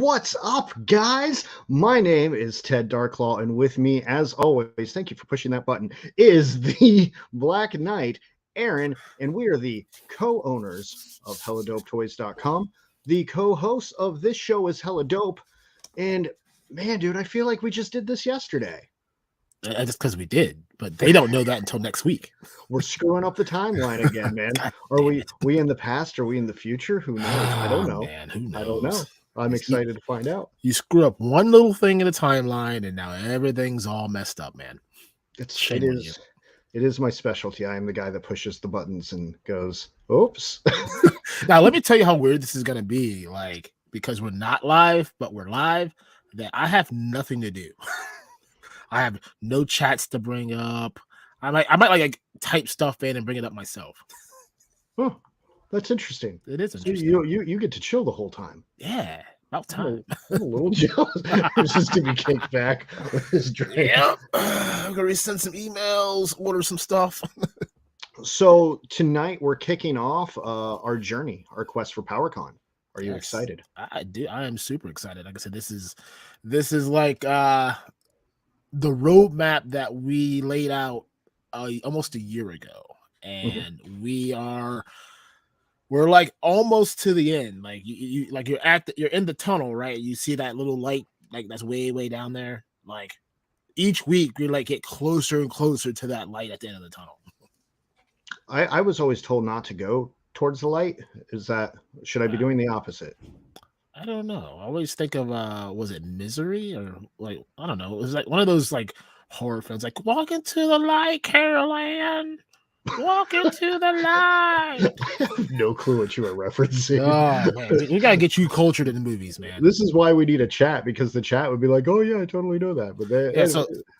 What's up, guys? My name is Ted DarkClaw, and with me, as always, thank you for pushing that button, is the Black Knight, Aaron, and we are the co-owners of helladopetoys.com. The co-host of this show is Helladope, and man, dude, I feel like we just did this yesterday. Just because we did, but they don't know that until next week. We're screwing up the timeline again, man. Are we in the past? Are we in the future? Who knows? I don't know. Man, who knows? I don't know. I'm excited to find out. You screw up one little thing in the timeline, and now everything's all messed up, man. It is my specialty. I am the guy that pushes the buttons and goes, oops. Now, let me tell you how weird this is going to be. Like, because we're not live, but we're live, that I have nothing to do. I have no chats to bring up. I might like type stuff in and bring it up myself. Oh, that's interesting. It is interesting. So you get to chill the whole time. Yeah, about time. I'm a little jealous. Just to be kicked back with this drink. Yep. I'm gonna resend some emails, order some stuff. So tonight we're kicking off our journey, our quest for PowerCon. Are you excited? I do. I am super excited. Like I said, this is like the roadmap that we laid out almost a year ago, and we're like almost to the end. Like you're in the tunnel, right? You see that little light, like that's way down there. Like each week we like get closer and closer to that light at the end of the tunnel. I was always told not to go towards the light. Should I be doing the opposite? I don't know. I always think of was it Misery or like I don't know. It was like one of those like horror films, like walk into the light, Carol-Ann. Walk into the light. I have no clue what you are referencing. Oh man, we gotta get you cultured in the movies, man. This is why we need a chat, because the chat would be like, "Oh yeah, I totally know that." But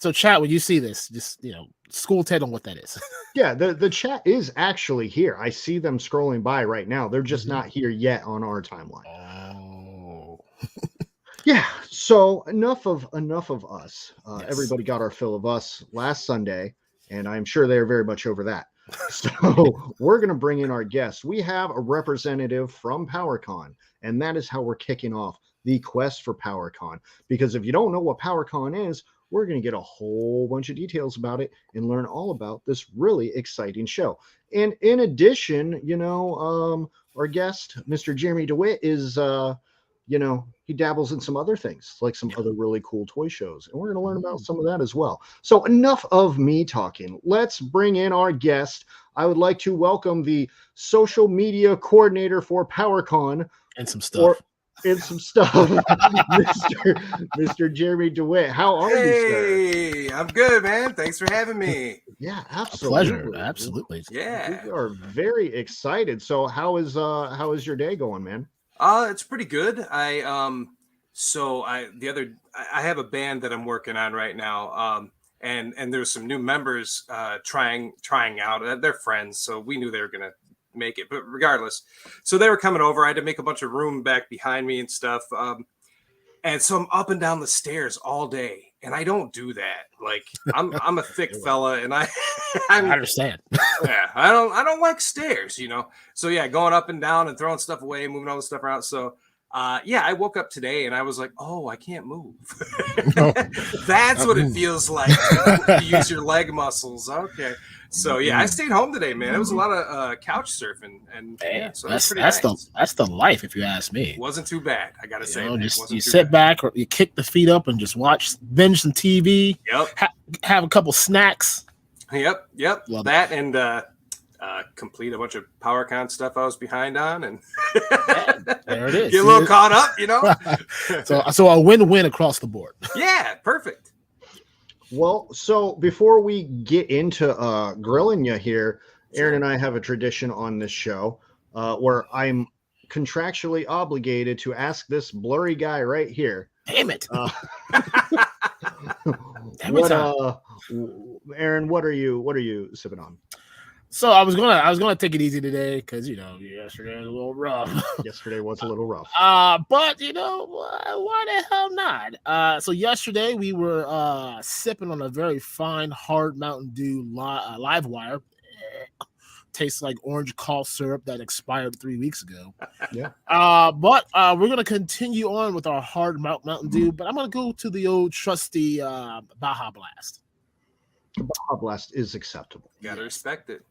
so chat, when you see this, just school Ted on what that is. Yeah, the chat is actually here. I see them scrolling by right now. They're just not here yet on our timeline. Oh. Yeah. So enough of us. Yes. Everybody got our fill of us last Sunday, and I'm sure they're very much over that. So we're going to bring in our guest. We have a representative from PowerCon, and that is how we're kicking off the quest for PowerCon. Because if you don't know what PowerCon is, we're going to get a whole bunch of details about it and learn all about this really exciting show. And in addition, our guest, Mr. Jeremy DeWitt, is, he dabbles in some other things, like some other really cool toy shows. And we're going to learn about some of that as well. So enough of me talking. Let's bring in our guest. I would like to welcome the social media coordinator for PowerCon. And some stuff. Mr. Jeremy DeWitt. How are you, sir? Hey, I'm good, man. Thanks for having me. Yeah, absolutely. A pleasure. Absolutely. Yeah. We are very excited. So how is your day going, man? It's pretty good. I have a band that I'm working on right now. And there's some new members trying out. They're friends, so we knew they were gonna make it, but regardless, so they were coming over. I had to make a bunch of room back behind me and stuff, and so I'm up and down the stairs all day, and I don't do that. Like I'm a thick fella, and I understand. Yeah, I don't like stairs, so yeah, going up and down and throwing stuff away, moving all the stuff around. So I woke up today and I was like, oh, I can't move. That's what it feels like to use your leg muscles. Okay. So yeah, I stayed home today, man. It was a lot of couch surfing, and so that's the life, if you ask me. It wasn't too bad, I gotta say. You sit back or you kick the feet up and just binge some TV. Yep. Have a couple snacks. Yep. Love that it. And complete a bunch of PowerCon stuff I was behind on, and there it is. Get a little caught up, So a win-win across the board. Yeah, perfect. Well, so before we get into grilling you here, Aaron and I have a tradition on this show where I'm contractually obligated to ask this blurry guy right here. Damn it. Aaron, what are you sipping on? So I was gonna take it easy today because yesterday was a little rough. Yesterday was a little rough. But why the hell not? So yesterday we were sipping on a very fine hard Mountain Dew live wire. tastes like orange cough syrup that expired 3 weeks ago. Yeah. But we're gonna continue on with our hard Mountain Dew, but I'm gonna go to the old trusty Baja Blast. Baja Blast is acceptable. Gotta respect it.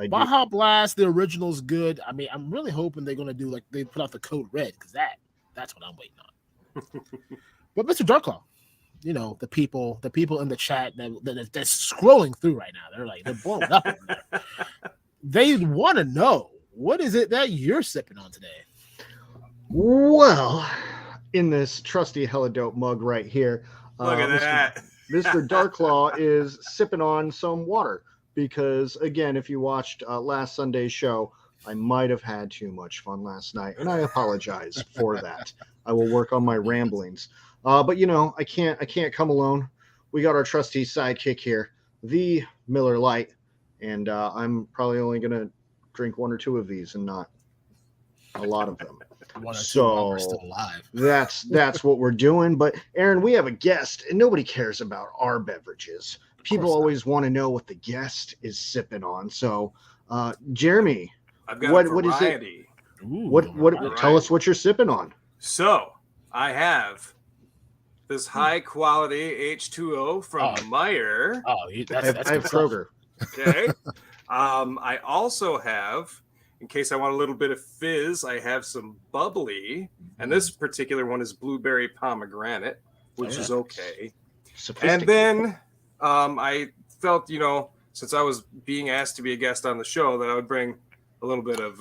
Baja Blast, the original's good. I mean, I'm really hoping they're gonna do like they put out the code red, because that's what I'm waiting on. But Mr. DarkClaw, you know, the people in the chat that's scrolling through right now, they're blowing up over there. They want to know, what is it that you're sipping on today? Well, in this trusty hella dope mug right here, Look at that. Mr. DarkClaw is sipping on some water because, again, if you watched last Sunday's show, I might have had too much fun last night, and I apologize for that. I will work on my ramblings. But you know, I can't come alone. We got our trusty sidekick here, the Miller Lite, and I'm probably only gonna drink 1 or 2 of these and not a lot of them. So we're still alive. That's what we're doing. But Aaron, we have a guest, and nobody cares about our beverages. People always want to know what the guest is sipping on. So, Jeremy, I've got what is it? Ooh, What? Tell us what you're sipping on. So I have this high quality H2O from Meyer. Oh, I have Kroger. Okay. I also have, in case I want a little bit of fizz, I have some bubbly, and this particular one is blueberry pomegranate, which is okay. And then I felt, you know, since I was being asked to be a guest on the show, that I would bring a little bit of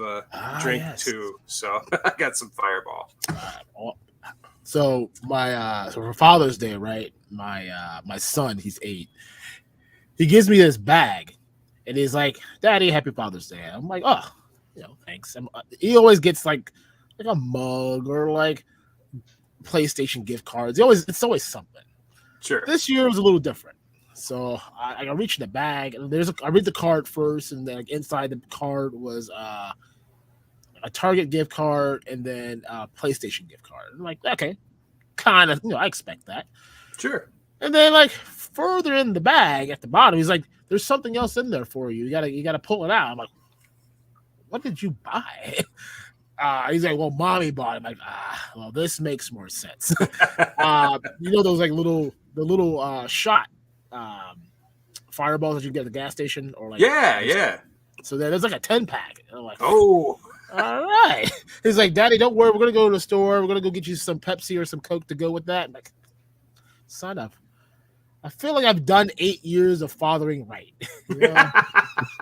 drink too. So I got some Fireball. So my so for Father's Day, right? My son, he's 8. He gives me this bag, and he's like, "Daddy, happy Father's Day." I'm like, "Oh, you know, thanks." He always gets like a mug or like PlayStation gift cards. It's always something. Sure. This year was a little different. So I reached in the bag, and I read the card first, and then like, inside the card was a Target gift card and then a PlayStation gift card. I'm like, okay, kind of, you know, I expect that. Sure. And then like further in the bag at the bottom, he's like, "There's something else in there for you. You gotta pull it out." I'm like, "What did you buy?" He's like, "Well, mommy bought it." I'm like, well, this makes more sense. You know those like the little shot fireballs that you get at the gas station, or like yeah. So there's like a 10-pack. And I'm like, oh, all right. He's like, "Daddy, don't worry. We're gonna go to the store. We're gonna go get you some Pepsi or some Coke to go with that." I'm like, son of, I feel like I've done 8 years of fathering right. You know?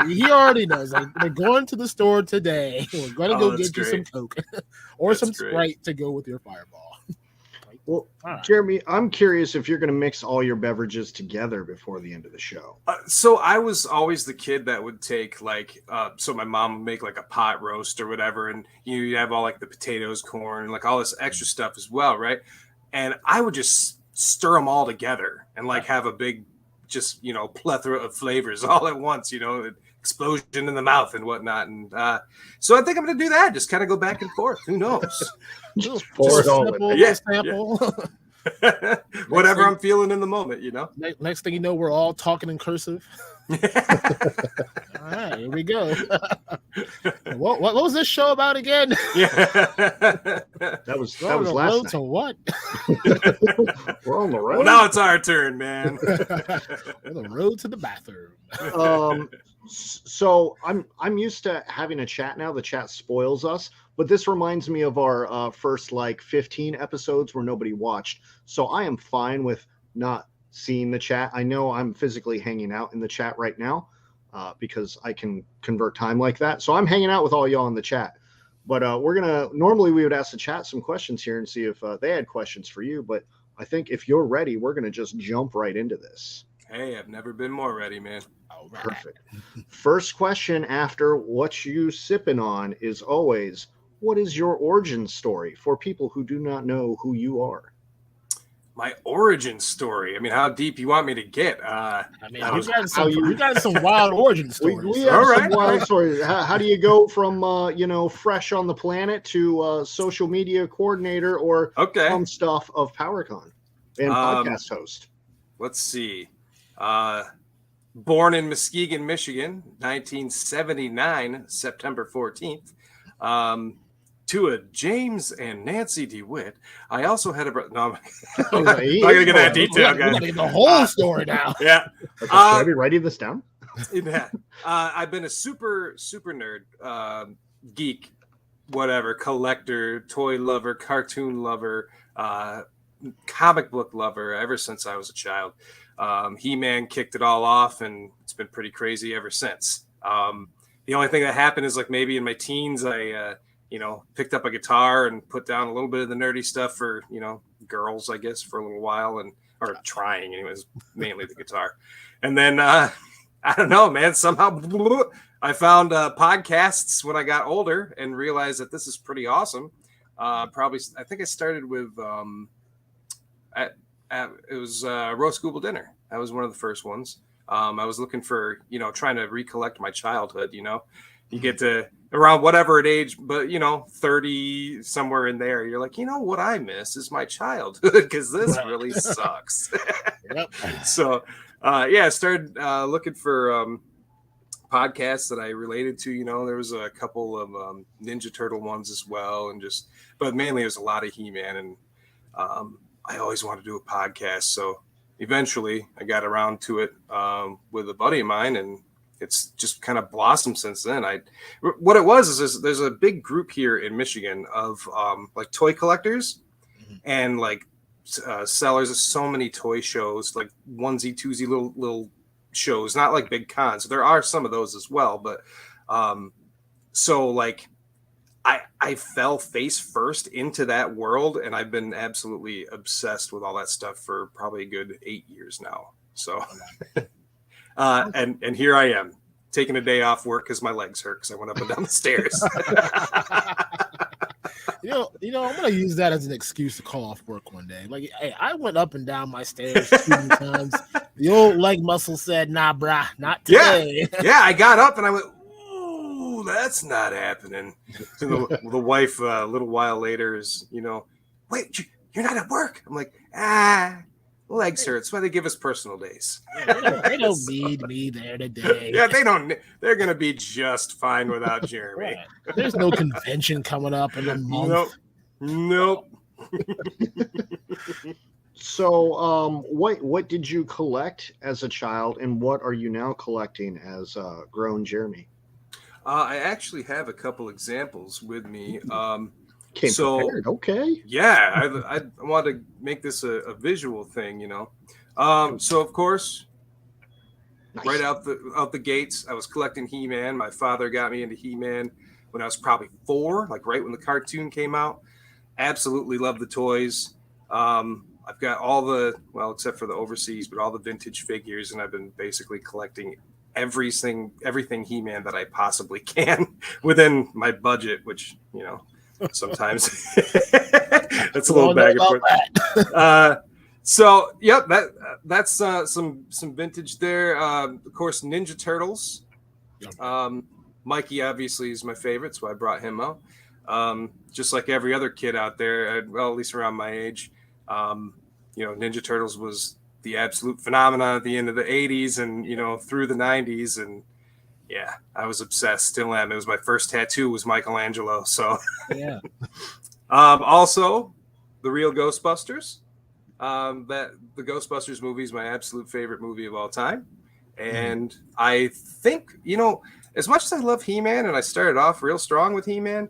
He already knows. Like, we're going to the store today. We're gonna go get you some Coke or some Sprite to go with your Fireball. Well, Jeremy, I'm curious if you're going to mix all your beverages together before the end of the show. So I was always the kid that would take like, so my mom would make like a pot roast or whatever, and you have all like the potatoes, corn, like all this extra stuff as well, right? And I would just stir them all together and like have a big, just, you know, plethora of flavors all at once, you know, explosion in the mouth and whatnot. And so I think I'm going to do that. Just kind of go back and forth. Who knows? Just pour it all in. Sample. Whatever I'm feeling in the moment, you know. Next thing you know, we're all talking in cursive. All right, here we go. What was this show about again? Yeah, that was last night. To what? We're on the road. Well, now it's our turn, man. We're the road to the bathroom. So I'm used to having a chat now. The chat spoils us, but this reminds me of our first like 15 episodes where nobody watched. So I am fine with not seeing the chat. I know I'm physically hanging out in the chat right now because I can convert time like that. So I'm hanging out with all y'all in the chat. But normally we would ask the chat some questions here and see if they had questions for you. But I think if you're ready, we're going to just jump right into this. Hey, I've never been more ready, man. All right. Perfect. First question after what you sipping on is always, what is your origin story for people who do not know who you are? My origin story. I mean, how deep you want me to get? We got some wild origin stories. We have some wild stories. How do you go from fresh on the planet to social media coordinator or some stuff of PowerCon and podcast host? Let's see. born in Muskegon, Michigan, 1979, September 14th. To a James and Nancy DeWitt. I also had a brother. No, I'm not going to get that detail, guys. Get the whole story now. Yeah. Should I be writing this down? Yeah. I've been a super nerd, geek, whatever, collector, toy lover, cartoon lover, comic book lover ever since I was a child. He-Man kicked it all off, and it's been pretty crazy ever since. The only thing that happened is like maybe in my teens, I picked up a guitar and put down a little bit of the nerdy stuff for, girls, I guess, for a little while, or trying anyways, mainly the guitar. And then, I don't know, man, somehow I found podcasts when I got older and realized that this is pretty awesome. I think I started with, it was Roast Google Dinner. That was one of the first ones. I was looking for, trying to recollect my childhood, you get to around whatever age, but 30 somewhere in there, you're like, what I miss is my childhood because this really sucks. Yep. So, I started looking for podcasts that I related to. There was a couple of Ninja Turtle ones as well, but mainly it was a lot of He-Man, and I always wanted to do a podcast. So eventually, I got around to it with a buddy of mine, and it's just kind of blossomed since then. What it was is there's a big group here in Michigan of like toy collectors and like sellers of so many toy shows, like onesie twosie little shows, not like big cons. There are some of those as well, but so like I fell face first into that world, and I've been absolutely obsessed with all that stuff for probably a good 8 years now. So and here I am taking a day off work because my legs hurt because I went up and down the stairs. I'm gonna use that as an excuse to call off work one day. Like, hey, I went up and down my stairs too many times. The old leg muscle said, "Nah, brah, not today." Yeah, I got up and I went, "Ooh, that's not happening." So the wife, a little while later, is wait, you're not at work. I'm like, legs hurt. That's why they give us personal days. They don't need me there today. Yeah, they don't. They're gonna be just fine without Jeremy. Right. There's no convention coming up in a month. Nope. So, what did you collect as a child, and what are you now collecting as grown Jeremy? I actually have a couple examples with me. Prepared. Okay. Yeah, I want to make this a visual thing, So of course, nice. Right out the gates, I was collecting He-Man. My father got me into He-Man when I was probably 4, like right when the cartoon came out. Absolutely love the toys. I've got except for the overseas, but all the vintage figures, and I've been basically collecting everything He-Man that I possibly can within my budget, which sometimes that's a little bag of that. So yep, that's some vintage there. Of course, Ninja Turtles. Mikey obviously is my favorite, so I brought him out. Just like every other kid out there, at least around my age, Ninja Turtles was the absolute phenomenon at the end of the 80s and through the 90s, and yeah, I was obsessed. Still am. It was my first tattoo was Michelangelo. So yeah. Also, the real Ghostbusters. That the Ghostbusters movie is my absolute favorite movie of all time, and I think as much as I love He-Man, and I started off real strong with He-Man,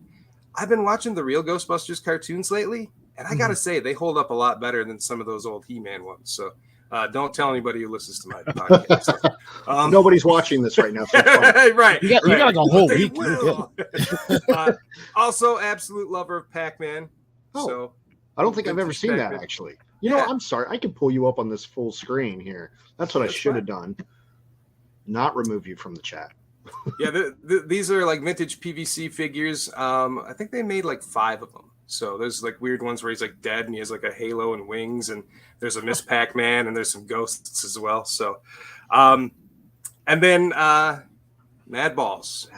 I've been watching the real Ghostbusters cartoons lately, and I gotta say they hold up a lot better than some of those old He-Man ones. So. Don't tell anybody who listens to my podcast. Nobody's watching this right now. So right. You got like a whole week. Also, absolute lover of Pac-Man. Oh, so I don't think I've ever seen that, actually. I'm sorry. I can pull you up on this full screen here. That's what I should have done. Not remove you from the chat. Yeah, these are like vintage PVC figures. I think they made like 5 of them. So there's like weird ones where he's like dead and he has like a halo and wings, and there's a Miss Pac-Man and there's some ghosts as well. So, and then Mad Balls.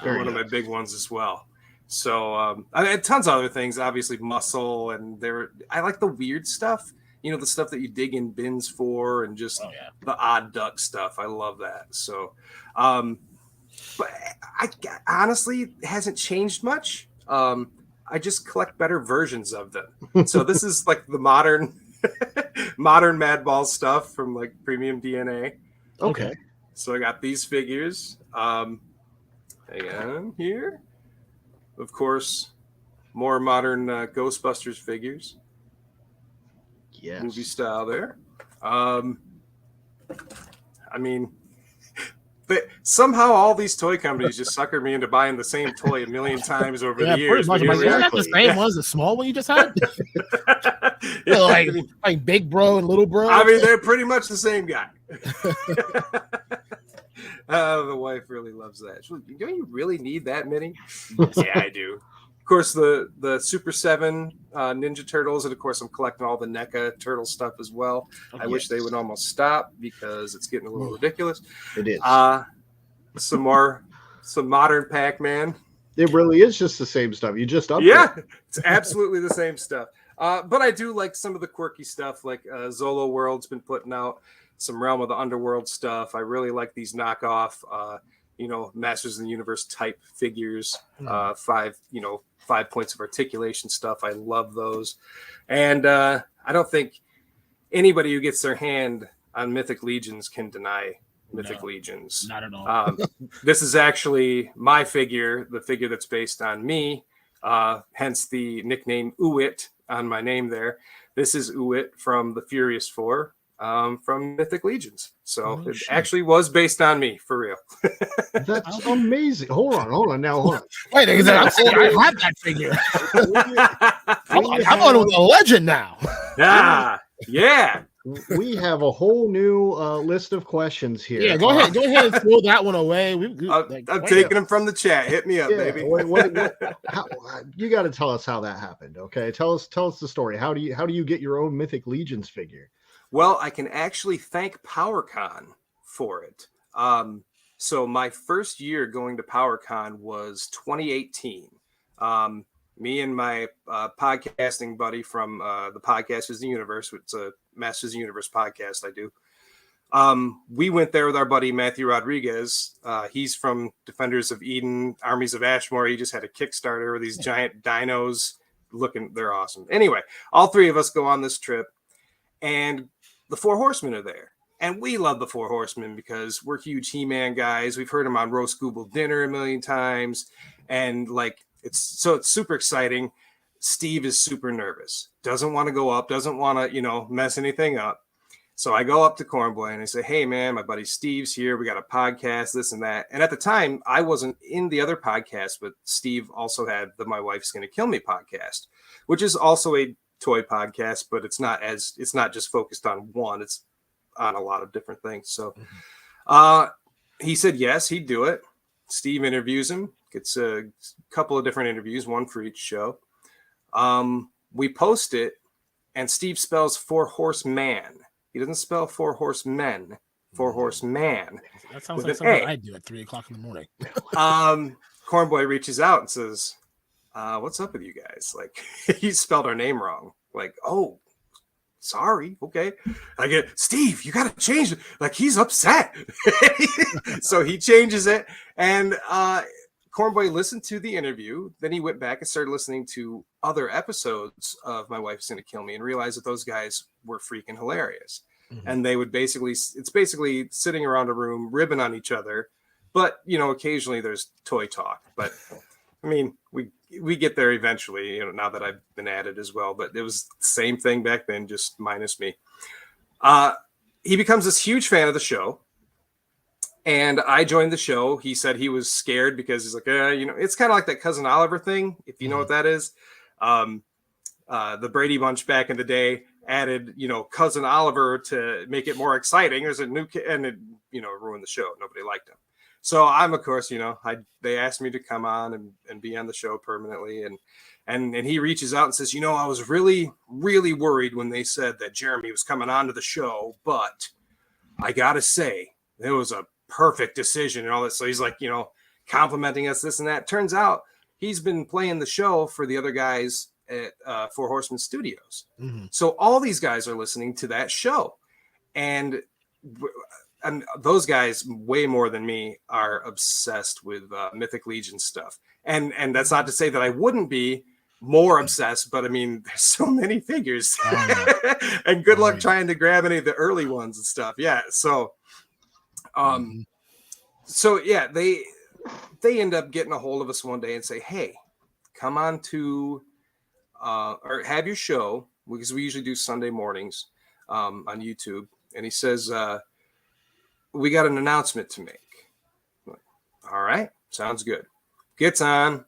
One of my big ones as well. So I had tons of other things, obviously Muscle, and I like the weird stuff. the stuff that you dig in bins for, and just the odd duck stuff. I love that. So, but I honestly, it hasn't changed much. I just collect better versions of them. So this is like the modern Madball stuff from like Premium DNA. Okay. So I got these figures. Hang on here. Of course, more modern Ghostbusters figures. Yes. Movie style there. I mean, but somehow all these toy companies just suckered me into buying the same toy a million times over the years. Pretty much. Isn't that the same ones, the small one you just had? like Big Bro and Little Bro? I mean, they're pretty much the same guy. The wife really loves that. She's like, don't you really need that many? Yeah, I do. Of course, the Super 7 Ninja Turtles, and of course, I'm collecting all the NECA turtle stuff as well. I wish they would almost stop because it's getting a little ridiculous. It is. Some modern Pac-Man. It really is just the same stuff. You just update. Yeah, it's absolutely the same stuff. But I do like some of the quirky stuff, like Zolo World's been putting out some Realm of the Underworld stuff. I really like these knockoff, Masters of the Universe type figures. 5 points of articulation stuff. I love those. And I don't think anybody who gets their hand on Mythic Legions can deny Mythic Legions. Not at all. This is actually my figure, the figure that's based on me, hence the nickname DeWitt on my name there. This is DeWitt from the Furious Four, from Mythic Legions. So it actually was based on me, for real. That's amazing. Hold on. Wait, I have that figure. I'm on with a legend now. Yeah. We have a whole new list of questions here. Yeah, go ahead and throw that one away. I'm taking them from the chat. Hit me up, baby. You got to tell us how that happened. Okay, tell us the story. How do you get your own Mythic Legions figure? Well, I can actually thank PowerCon for it. So my first year going to PowerCon was 2018. Me and my podcasting buddy from the Podcast is the Universe, it's a Masters of the Universe podcast I do. We went there with our buddy Matthew Rodriguez. He's from Defenders of Eden, Armies of Ashmore. He just had a Kickstarter with these giant dinos. They're awesome. Anyway, all three of us go on this trip, and the Four Horsemen are there. And we love the Four Horsemen because we're huge He-Man guys. We've heard them on Roast Google Dinner a million times. And it's super exciting. Steve is super nervous. Doesn't want to go up. Doesn't want to, mess anything up. So I go up to Cornboy and I say, hey, man, my buddy Steve's here. We got a podcast, this and that. And at the time, I wasn't in the other podcast, but Steve also had the My Wife's Gonna Kill Me podcast, which is also a toy podcast, but it's not just focused on one. It's on a lot of different things. So he said yes, he'd do it. Steve interviews him, gets a couple of different interviews, one for each show. We post it, and Steve spells Four Horseman. He doesn't spell Four Horsemen. Four Horseman. That sounds like something I do at 3:00 in the morning. Cornboy reaches out and says, what's up with you guys? Like, he spelled our name wrong. Like, oh, sorry. Okay. I get, Steve, you got to change it. Like, he's upset. So he changes it. And Cornboy listened to the interview. Then he went back and started listening to other episodes of My Wife's Gonna Kill Me and realized that those guys were freaking hilarious. Mm-hmm. And they would it's basically sitting around a room ribbing on each other. But, occasionally there's toy talk. But I mean, we get there eventually, now that I've been at it as well. But it was the same thing back then, just minus me. He becomes this huge fan of the show. And I joined the show. He said he was scared because he's like, it's kind of like that Cousin Oliver thing, if you know what that is. The Brady Bunch back in the day added, Cousin Oliver to make it more exciting. There's a new kid, and it, ruined the show. Nobody liked him. So I'm, of course, they asked me to come on and be on the show permanently. And he reaches out and says, I was really, really worried when they said that Jeremy was coming on to the show, but I got to say, it was a perfect decision and all that. So he's like, complimenting us, this and that. Turns out he's been playing the show for the other guys at Four Horsemen Studios. Mm-hmm. So all these guys are listening to that show, and those guys, way more than me, are obsessed with Mythic Legion stuff. And that's not to say that I wouldn't be more obsessed, but I mean, there's so many figures, and good luck trying to grab any of the early ones and stuff. Yeah, so so yeah, they end up getting a hold of us one day and say, hey, come on to or have your show, because we usually do Sunday mornings on YouTube. And he says, we got an announcement to make. Like, all right, sounds good. Gets on,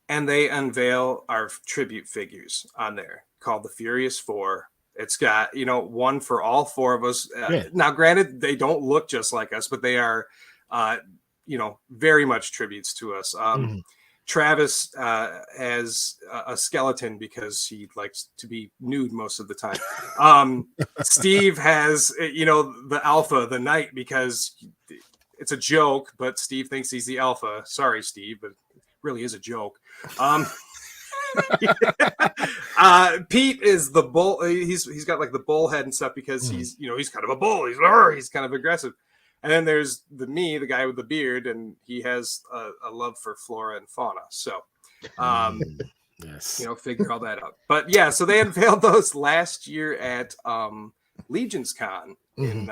and they unveil our tribute figures on there called the Furious Four. It's got, one for all four of us. Now, granted, they don't look just like us, but they are, very much tributes to us. Travis has a skeleton because he likes to be nude most of the time. Steve has, the Alpha, the Knight, because it's a joke, but Steve thinks he's the Alpha. Sorry, Steve, but it really is a joke. Pete is the bull. He's got like the bull head and stuff because he's kind of a bull. He's kind of aggressive. And then there's the guy with the beard, and he has a love for flora and fauna. So, yes, figure all that out. But yeah, so they unveiled those last year at Legions Con in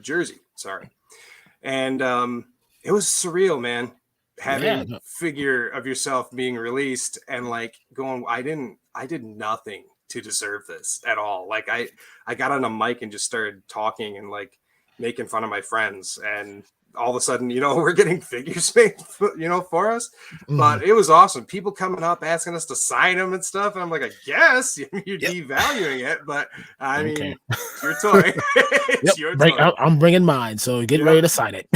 Jersey. Sorry, and it was surreal, man. Having a figure of yourself being released and like going, I did nothing to deserve this at all. Like I got on a mic and just started talking and like making fun of my friends, and all of a sudden, we're getting figures made, for us. But it was awesome. People coming up asking us to sign them and stuff. And I'm like, I guess you're devaluing it, but I mean, it's your toy. It's your toy. I'm bringing mine, so get ready to sign it.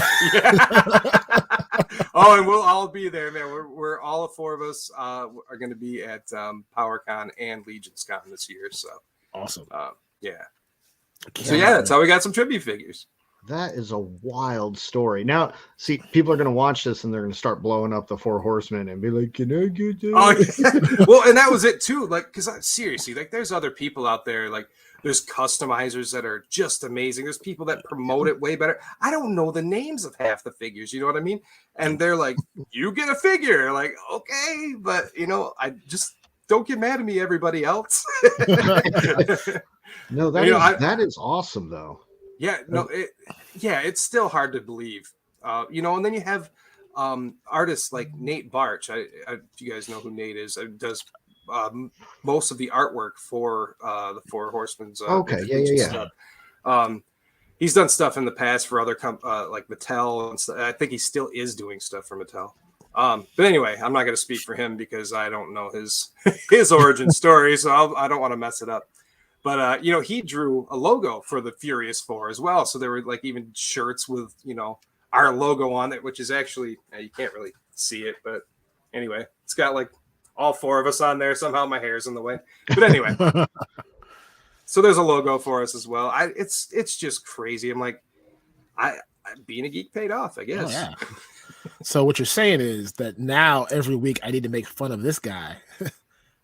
Oh, and we'll all be there, man. We're all four of us are going to be at PowerCon and Legions Con this year. So awesome. So that's how we got some tribute figures. That is a wild story. Now, see, people are going to watch this and they're going to start blowing up the Four Horsemen and be like, "Can I get that?" Oh, yeah. Well, and that was it too. Like, because seriously, like, there's other people out there. Like, there's customizers that are just amazing. There's people that promote it way better. I don't know the names of half the figures. You know what I mean? And they're like, "You get a figure." Like, okay, but I just don't get mad at me, everybody else. No, that is awesome, though. Yeah, no, it's still hard to believe, and then you have artists like Nate Barch. If you guys know who Nate is, does most of the artwork for the Four Horsemen's stuff. He's done stuff in the past for other like Mattel and stuff. I think he still is doing stuff for Mattel. But anyway, I'm not going to speak for him because I don't know his origin story, so I don't want to mess it up. But, he drew a logo for the Furious Four as well. So there were like even shirts with, our logo on it, which is actually, you can't really see it. But anyway, it's got like all four of us on there. Somehow my hair's in the way. But anyway, so there's a logo for us as well. It's just crazy. I'm like, being a geek paid off, I guess. Oh, yeah. So what you're saying is that now every week I need to make fun of this guy.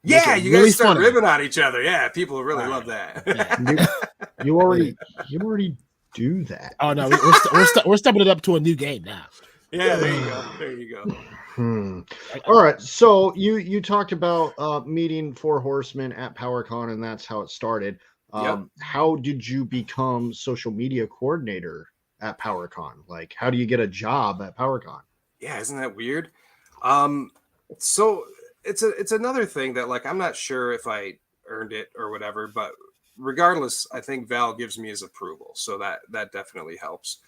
Yeah, you guys start ribbing on each other. Yeah, people really love that. Yeah. You already do that. Oh no, we're stepping it up to a new game now. Yeah, there you go. All right, so you talked about meeting Four Horsemen at PowerCon, and that's how it started. How did you become social media coordinator at PowerCon? Like, how do you get a job at PowerCon? Yeah, isn't that weird? So it's another thing that, like, I'm not sure if I earned it or whatever, but regardless, I think Val gives me his approval, so that definitely helps.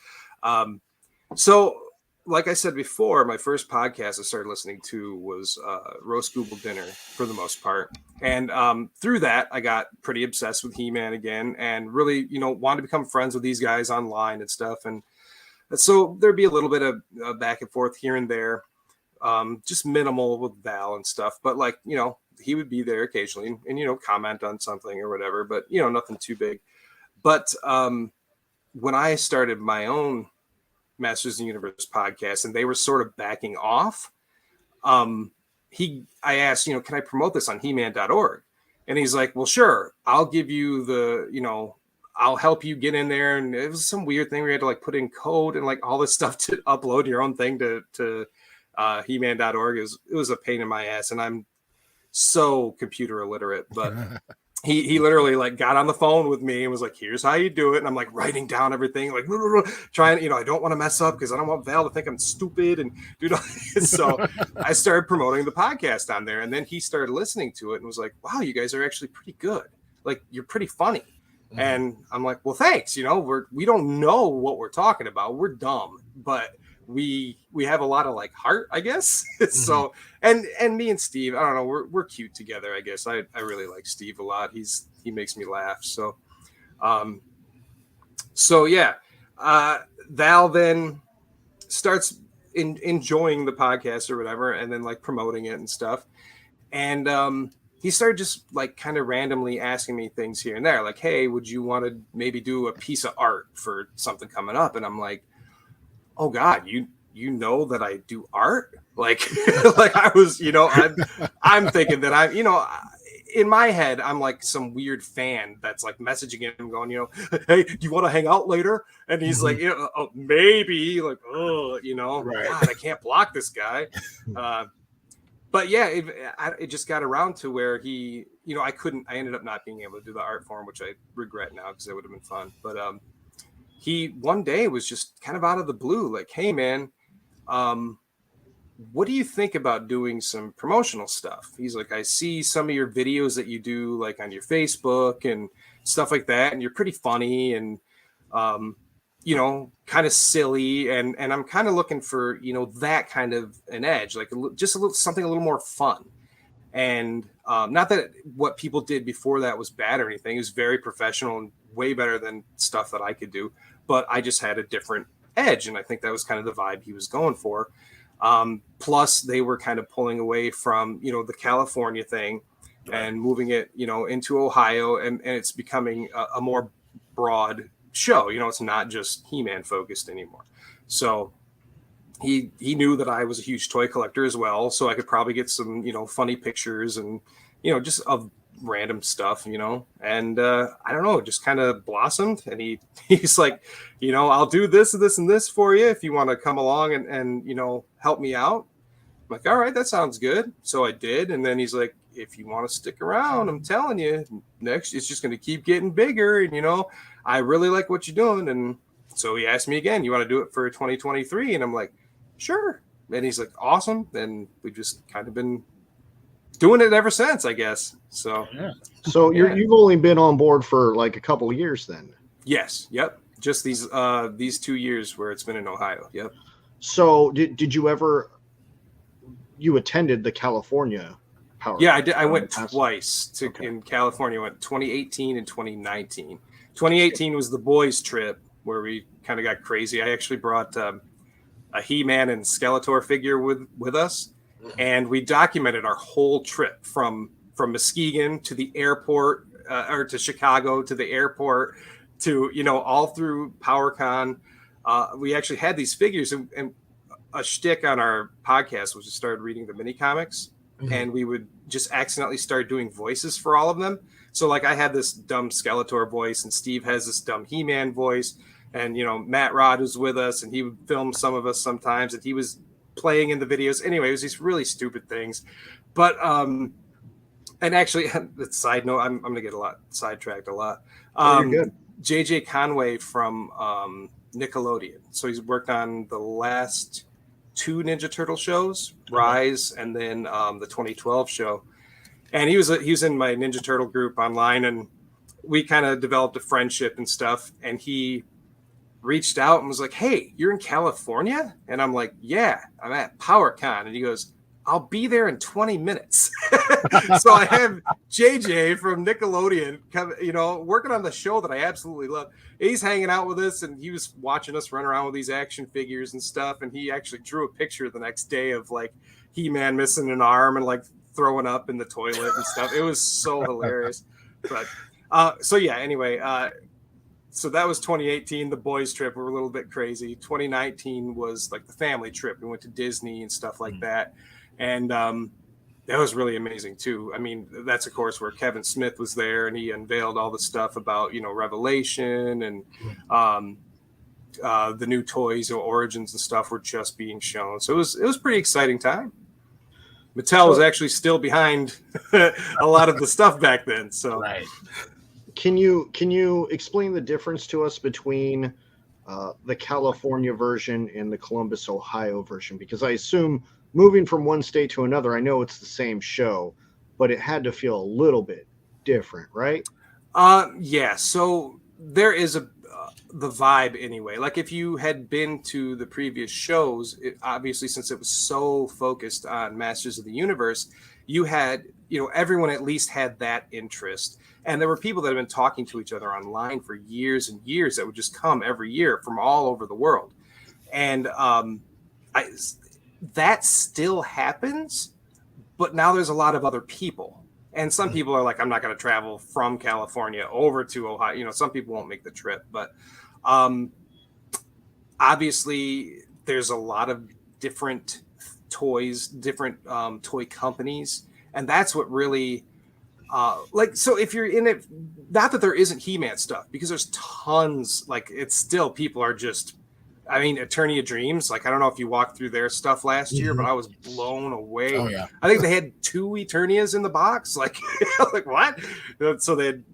So like I said before, my first podcast I started listening to was Roast Google Dinner for the most part, and through that I got pretty obsessed with He-Man again, and really wanted to become friends with these guys online and stuff, and so there'd be a little bit of back and forth here and there. Just minimal with Val and stuff, but like, he would be there occasionally and comment on something or whatever, but nothing too big. But when I started my own Masters of the Universe podcast and they were sort of backing off, I asked, can I promote this on He-Man.org? And he's like, well, sure, I'll give you I'll help you get in there. And it was some weird thing where you had to like put in code and like all this stuff to upload your own thing to He-Man.org. It was a pain in my ass, and I'm so computer illiterate, but he literally like got on the phone with me and was like, here's how you do it. And I'm like writing down everything, like trying, I don't want to mess up because I don't want Val to think I'm stupid. And so I started promoting the podcast on there, and then he started listening to it and was like, wow, you guys are actually pretty good. Like, you're pretty funny. Mm-hmm. And I'm like, well, thanks. We don't know what we're talking about. We're dumb, but we have a lot of like heart, I guess. So, and me and Steve, I don't know, we're cute together, I guess. I really like Steve a lot. He makes me laugh. So, yeah, Val then starts enjoying the podcast or whatever, and then like promoting it and stuff. And he started just like kind of randomly asking me things here and there, like, hey, would you want to maybe do a piece of art for something coming up? And I'm like, oh God, you know that I do art? Like, like I was, I'm thinking that in my head, I'm like some weird fan that's like messaging him going, hey, do you want to hang out later? And he's like, oh, maybe, like, oh, right. God, I can't block this guy. But yeah, it just got around to where I ended up not being able to do the art for him, which I regret now because it would have been fun. But he one day was just kind of out of the blue, like, hey man, what do you think about doing some promotional stuff? He's like, I see some of your videos that you do like on your Facebook and stuff like that, and you're pretty funny and kind of silly, and I'm kind of looking for that kind of an edge, like just something a little more fun. And not that what people did before that was bad or anything. It was very professional and way better than stuff that I could do, but I just had a different edge, and I think that was kind of the vibe he was going for. Plus they were kind of pulling away from the California thing and moving it into Ohio, and it's becoming a more broad show. It's not just He-Man focused anymore. So he knew that I was a huge toy collector as well, so I could probably get some funny pictures and just of random stuff, and I don't know, it just kind of blossomed. And he's like, I'll do this and this and this for you if you want to come along and help me out. I'm like, all right, that sounds good. So I did. And then he's like, if you want to stick around, I'm telling you, next it's just going to keep getting bigger, and I really like what you're doing. And so he asked me again, you want to do it for 2023? And I'm like, sure. And he's like, awesome. And we've just kind of been doing it ever since, I guess. So, yeah. So you've only been on board for like a couple of years then? Yes. Yep. Just these 2 years where it's been in Ohio. Yep. So did you ever, you attended the California PowerCon? Yeah, I did. I went twice in California. I went 2018 and 2019. 2018 was the boys trip where we kind of got crazy. I actually brought a He-Man and Skeletor figure with us. And we documented our whole trip from Muskegon to the airport, or to Chicago to the airport, to all through PowerCon. We actually had these figures, and a shtick on our podcast was to start reading the mini comics, and we would just accidentally start doing voices for all of them. So like I had this dumb Skeletor voice, and Steve has this dumb He-Man voice, and Matt Rod was with us, and he would film some of us sometimes, and he was playing in the videos. Anyway, it was these really stupid things. But and actually, the side note, I'm gonna get sidetracked a lot. You're good. JJ Conway from Nickelodeon. So he's worked on the last 2 Ninja Turtle shows, Rise and then the 2012 show. And he was in my Ninja Turtle group online, and we kind of developed a friendship and stuff. And he reached out and was like, hey, you're in California? And I'm like, yeah, I'm at PowerCon. And he goes, I'll be there in 20 minutes. So I have JJ from Nickelodeon working on the show that I absolutely love. He's hanging out with us, and he was watching us run around with these action figures and stuff. And he actually drew a picture the next day of like He-Man missing an arm and like throwing up in the toilet and stuff. It was so hilarious. But so yeah, anyway, so that was 2018, the boys trip. We were a little bit crazy. 2019 was like the family trip. We went to Disney and stuff like that. And That was really amazing too. I mean, that's of course where Kevin Smith was there, and he unveiled all the stuff about Revelation and the new toys or Origins and stuff were just being shown. So it was pretty exciting time. Mattel was actually still behind a lot of the stuff back then. So Right. Can you explain the difference to us between the California version and the Columbus, Ohio version? Because I assume moving from one state to another, I know it's the same show, but it had to feel a little bit different, right? Yeah. So there is the vibe anyway. Like if you had been to the previous shows, obviously since it was so focused on Masters of the Universe, you had, everyone at least had that interest. And there were people that have been talking to each other online for years and years that would just come every year from all over the world. And that still happens, but now there's a lot of other people. And some people are like, I'm not going to travel from California over to Ohio. Some people won't make the trip, but obviously there's a lot of different toys, different toy companies. And that's what really, so if you're in it, not that there isn't He-Man stuff, because there's tons, it's still, people are just, Eternia Dreams. I don't know if you walked through their stuff last year, but I was blown away. Oh yeah. I think they had 2 Eternias in the box. Like what? So they had,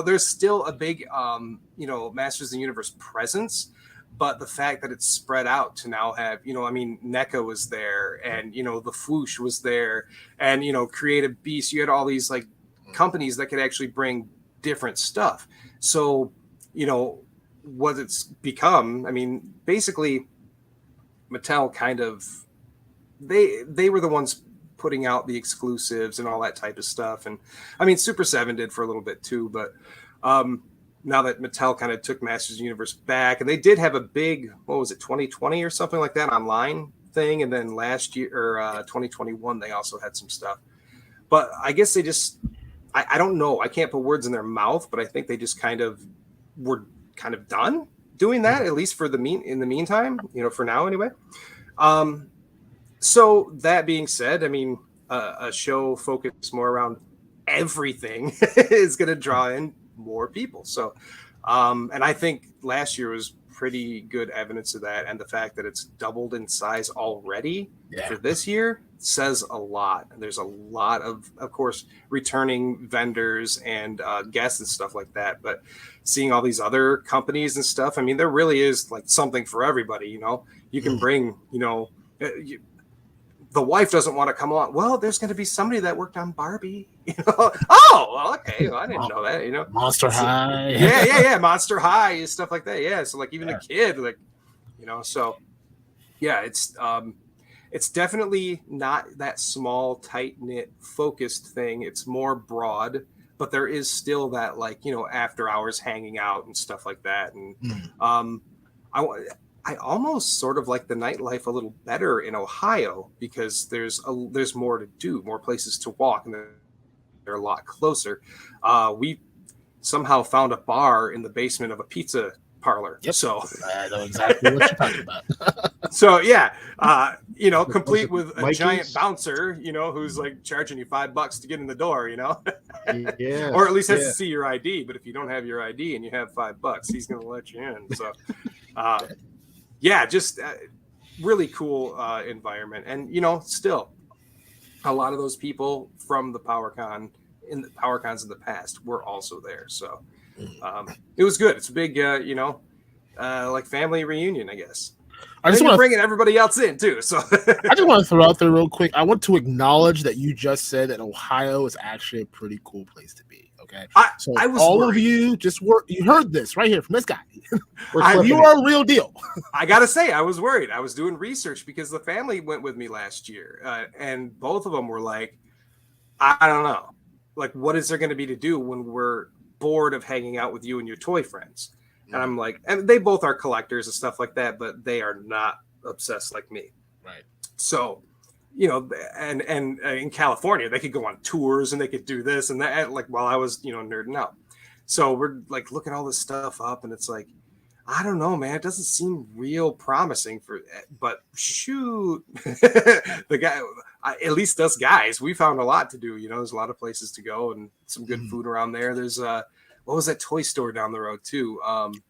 there's still a big, Masters of the Universe presence, but the fact that it's spread out to now have, NECA was there, and, the Fwoosh was there, and, Creative Beast. You had all these companies that could actually bring different stuff. So, what it's become, basically Mattel kind of, they were the ones putting out the exclusives and all that type of stuff. And Super 7 did for a little bit too, but now that Mattel kind of took Masters of the Universe back, and they did have a big, 2020 or something like that online thing. And then last year, or 2021, they also had some stuff, but I guess they just, I don't know. I can't put words in their mouth, but I think they just were done doing that, at least in the meantime, for now anyway. So that being said, a show focused more around everything is going to draw in more people. So, and I think last year was pretty good evidence of that. And the fact that it's doubled in size already for this year says a lot. And there's a lot of course, returning vendors and guests and stuff like that. But seeing all these other companies and stuff, there really is something for everybody. You can bring, the wife doesn't want to come on. Well, there's going to be somebody that worked on Barbie. Oh, well, okay. Well, I didn't know that. Monster High. Yeah. Monster High and stuff like that. Yeah. So even a kid, so yeah, it's definitely not that small, tight knit, focused thing. It's more broad, but there is still that after hours hanging out and stuff like that. And I almost sort of like the nightlife a little better in Ohio because there's more to do, more places to walk, and they're a lot closer. We somehow found a bar in the basement of a pizza parlor. Yep. So I know exactly what you're talking about. So yeah, complete with a Mikey's? giant bouncer, who's charging you $5 to get in the door, Yeah. or at least has to see your ID. But if you don't have your ID and you have $5, he's going to let you in. So, yeah, just really cool environment. And, still a lot of those people from the PowerCons in the past were also there. So it was good. It's a big, family reunion, I guess. I just want to bring everybody else in too. So I just want to throw out there real quick. I want to acknowledge that you just said that Ohio is actually a pretty cool place to be. Okay, so I was all worried. of you just work. You heard this right here from this guy. You are a real deal. I gotta say, I was worried. I was doing research because the family went with me last year, and both of them were like, I don't know, what is there going to be to do when we're bored of hanging out with you and your toy friends? And I'm like, and they both are collectors and stuff like that, but they are not obsessed like me. Right. So, and in California, they could go on tours and they could do this and that, while I was, nerding out. So we're looking all this stuff up, and it's I don't know, man, it doesn't seem real promising but shoot, the guy, at least us guys, we found a lot to do. There's a lot of places to go and some good food around there. There's what was that toy store down the road too?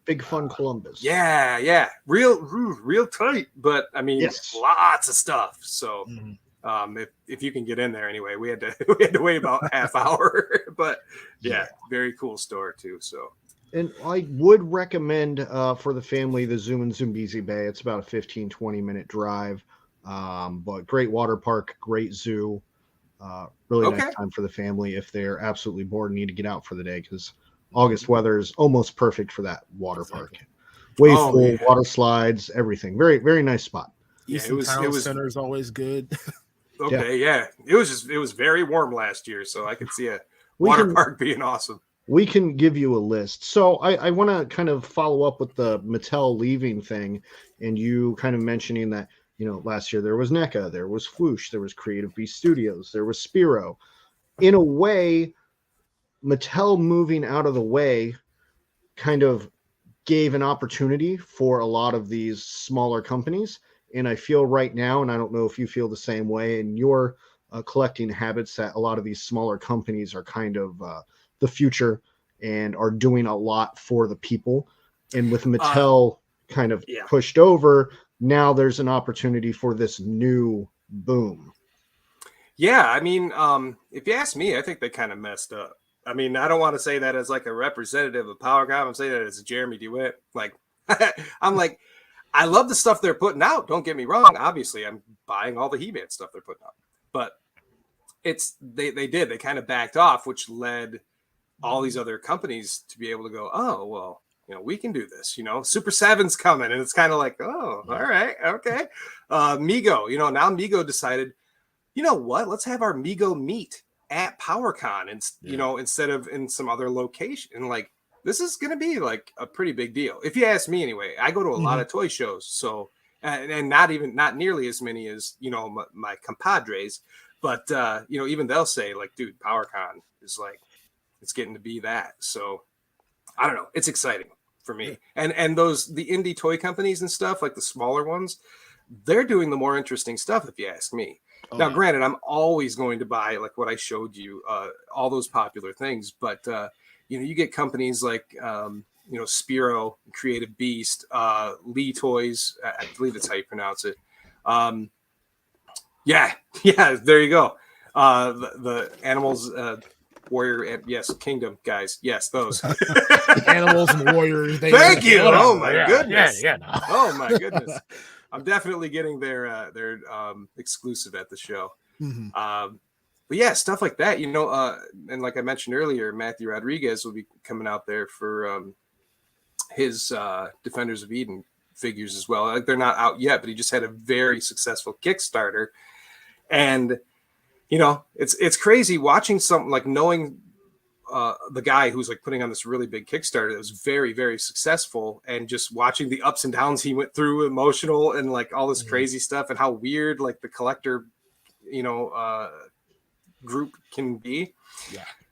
Big Fun Columbus. Yeah, real tight, but I mean, lots of stuff. So if you can get in there anyway, we had to wait about half hour, but yeah, very cool store too. So. And I would recommend for the family the Zoom and Zoombezi Bay. It's about a 15-20 minute drive, but great water park, great zoo. Really nice time for the family if they're absolutely bored and need to get out for the day, because August weather is almost perfect for that water park. Wave pool, water slides, everything. Very, very nice spot. Yeah, it was center is always good. It was very warm last year, so I could see a water park being awesome. We can give you a list. So I want to kind of follow up with the Mattel Leaving thing, and you kind of mentioning that, last year there was NECA, there was Floosh, there was Creative Beast Studios, there was Spiro. In a way, Mattel moving out of the way kind of gave an opportunity for a lot of these smaller companies. And I feel right now, and I don't know if you feel the same way in your collecting habits, that a lot of these smaller companies are kind of the future and are doing a lot for the people. And with Mattel kind of pushed over, now there's an opportunity for this new boom. Yeah, I mean, if you ask me, I think they kind of messed up. I mean, I don't want to say that as like a representative of PowerCon. I'm saying that as Jeremy DeWitt. Like, I'm like, I love the stuff they're putting out. Don't get me wrong. Obviously, I'm buying all the He-Man stuff they're putting out. But they kind of backed off, which led all these other companies to be able to go, oh, well, we can do this. Super 7's coming. And it's kind of like, oh, all right, okay. Mego, now Mego decided, you know what? Let's have our Mego meet at PowerCon, and instead of in some other location. And like, this is going to be like a pretty big deal. If you ask me anyway, I go to a lot of toy shows. So, and not nearly as many as, my compadres, but, even they'll say like, dude, PowerCon is like, it's getting to be that. So I don't know. It's exciting for me. And the indie toy companies and stuff, like the smaller ones, they're doing the more interesting stuff, if you ask me. Now, granted, I'm always going to buy, like what I showed you, all those popular things. But, you get companies like, Spiro, Creative Beast, Lee Toys. I believe that's how you pronounce it. Yeah, there you go. The Animals Warrior, yes, Kingdom guys. Yes, those. Animals and Warriors. Thank you. Oh, my goodness. Yeah. Oh, my goodness. I'm definitely getting their exclusive at the show. But yeah, stuff like that, and like I mentioned earlier, Matthew Rodriguez will be coming out there for his Defenders of Eden figures as well. Like, they're not out yet, but he just had a very successful Kickstarter. And, it's crazy watching something like knowing the guy who's like putting on this really big Kickstarter that was very, very successful, and just watching the ups and downs he went through, emotional and like all this crazy stuff, and how weird like the collector, group can be.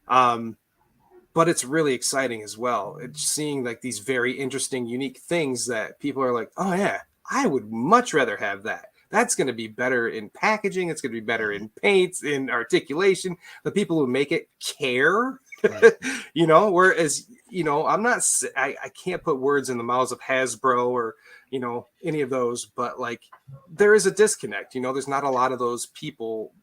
But it's really exciting as well. It's seeing like these very interesting, unique things that people are like, oh yeah, I would much rather have that. That's going to be better in packaging. It's going to be better in paints, in articulation. The people who make it care. Right. Whereas, I can't put words in the mouths of Hasbro or, any of those, but like, there is a disconnect. There's not a lot of those people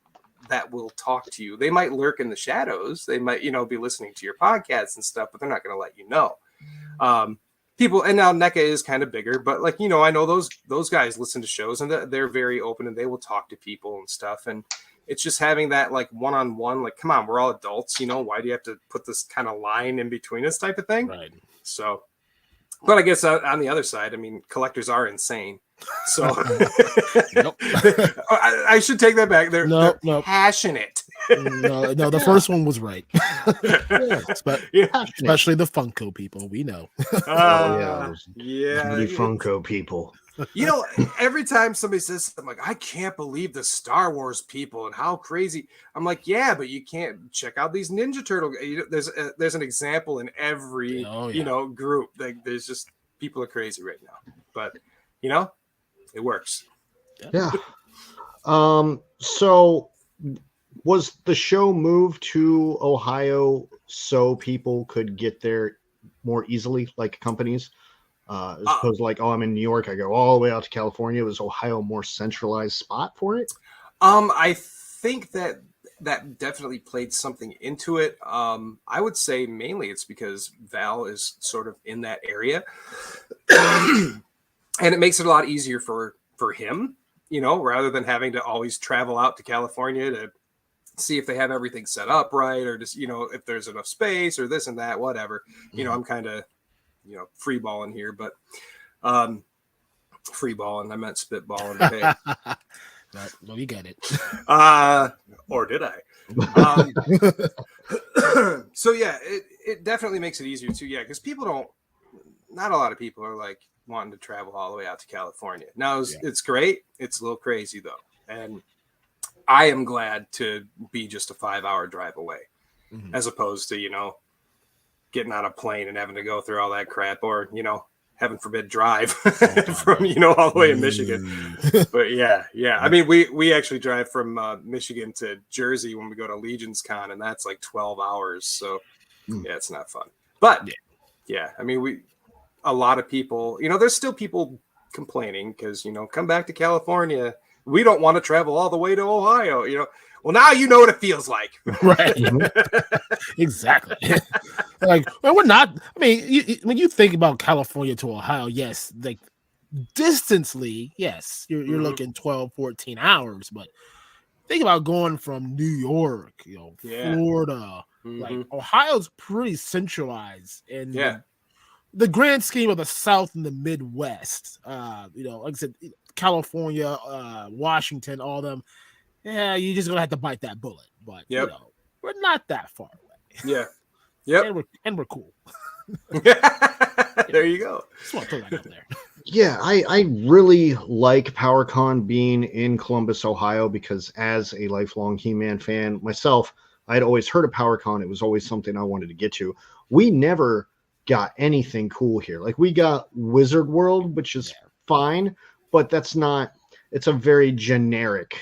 that will talk to you. They might lurk in the shadows. They might, be listening to your podcasts and stuff, but they're not going to let you know. People, and now NECA is kind of bigger, but like, I know those guys listen to shows, and they're very open, and they will talk to people and stuff. And it's just having that like one-on-one, like, come on, we're all adults, why do you have to put this kind of line in between us type of thing? Right. So, but I guess on the other side, I mean, collectors are insane. So I should take that back. They're passionate. No, the first one was right. Especially the Funko people, we know. Yeah, Funko people. Every time somebody says, I'm like, I can't believe the Star Wars people and how crazy. I'm like, yeah, but you can't check out these Ninja Turtle. There's an example in every group. Like, there's just, people are crazy right now, but it works. Yeah. So was the show moved to Ohio so people could get there more easily, like companies? As opposed to like, oh, I'm in New York, I go all the way out to California. Was Ohio a more centralized spot for it? I think that definitely played something into it. I would say mainly it's because Val is sort of in that area, and it makes it a lot easier for him, rather than having to always travel out to California to see if they have everything set up right, or just if there's enough space or this and that, whatever. I'm kind of free balling here, but free balling, I meant spitballing. Hey. Well, you get it. Or did I? So yeah, it definitely makes it easier too. Yeah, because not a lot of people are like wanting to travel all the way out to California. Now it's great. It's a little crazy though, and I am glad to be just a 5-hour drive away, as opposed to getting on a plane and having to go through all that crap, or heaven forbid drive from all the way in Michigan. But yeah, I mean we actually drive from Michigan to Jersey when we go to Legion's Con, and that's like 12 hours, so yeah, it's not fun. But yeah, I mean a lot of people, there's still people complaining because come back to California, we don't want to travel all the way to Ohio. Well, now you know what it feels like. Right. Exactly. Like, well, we're not. I mean, when you think about California to Ohio, yes, like distantly, yes, you're looking 12, 14 hours. But think about going from New York, Florida. Like, Ohio's pretty centralized in the grand scheme of the South and the Midwest. Like I said, California, Washington, all them. Yeah, you're just gonna have to bite that bullet, but we're not that far away. Yeah, and we're cool. There you go. Just want to throw that out there. Yeah, I really like PowerCon being in Columbus, Ohio, because as a lifelong He-Man fan myself, I'd always heard of PowerCon. It was always something I wanted to get to. We never got anything cool here. Like, we got Wizard World, which is fine, but that's not. It's a very generic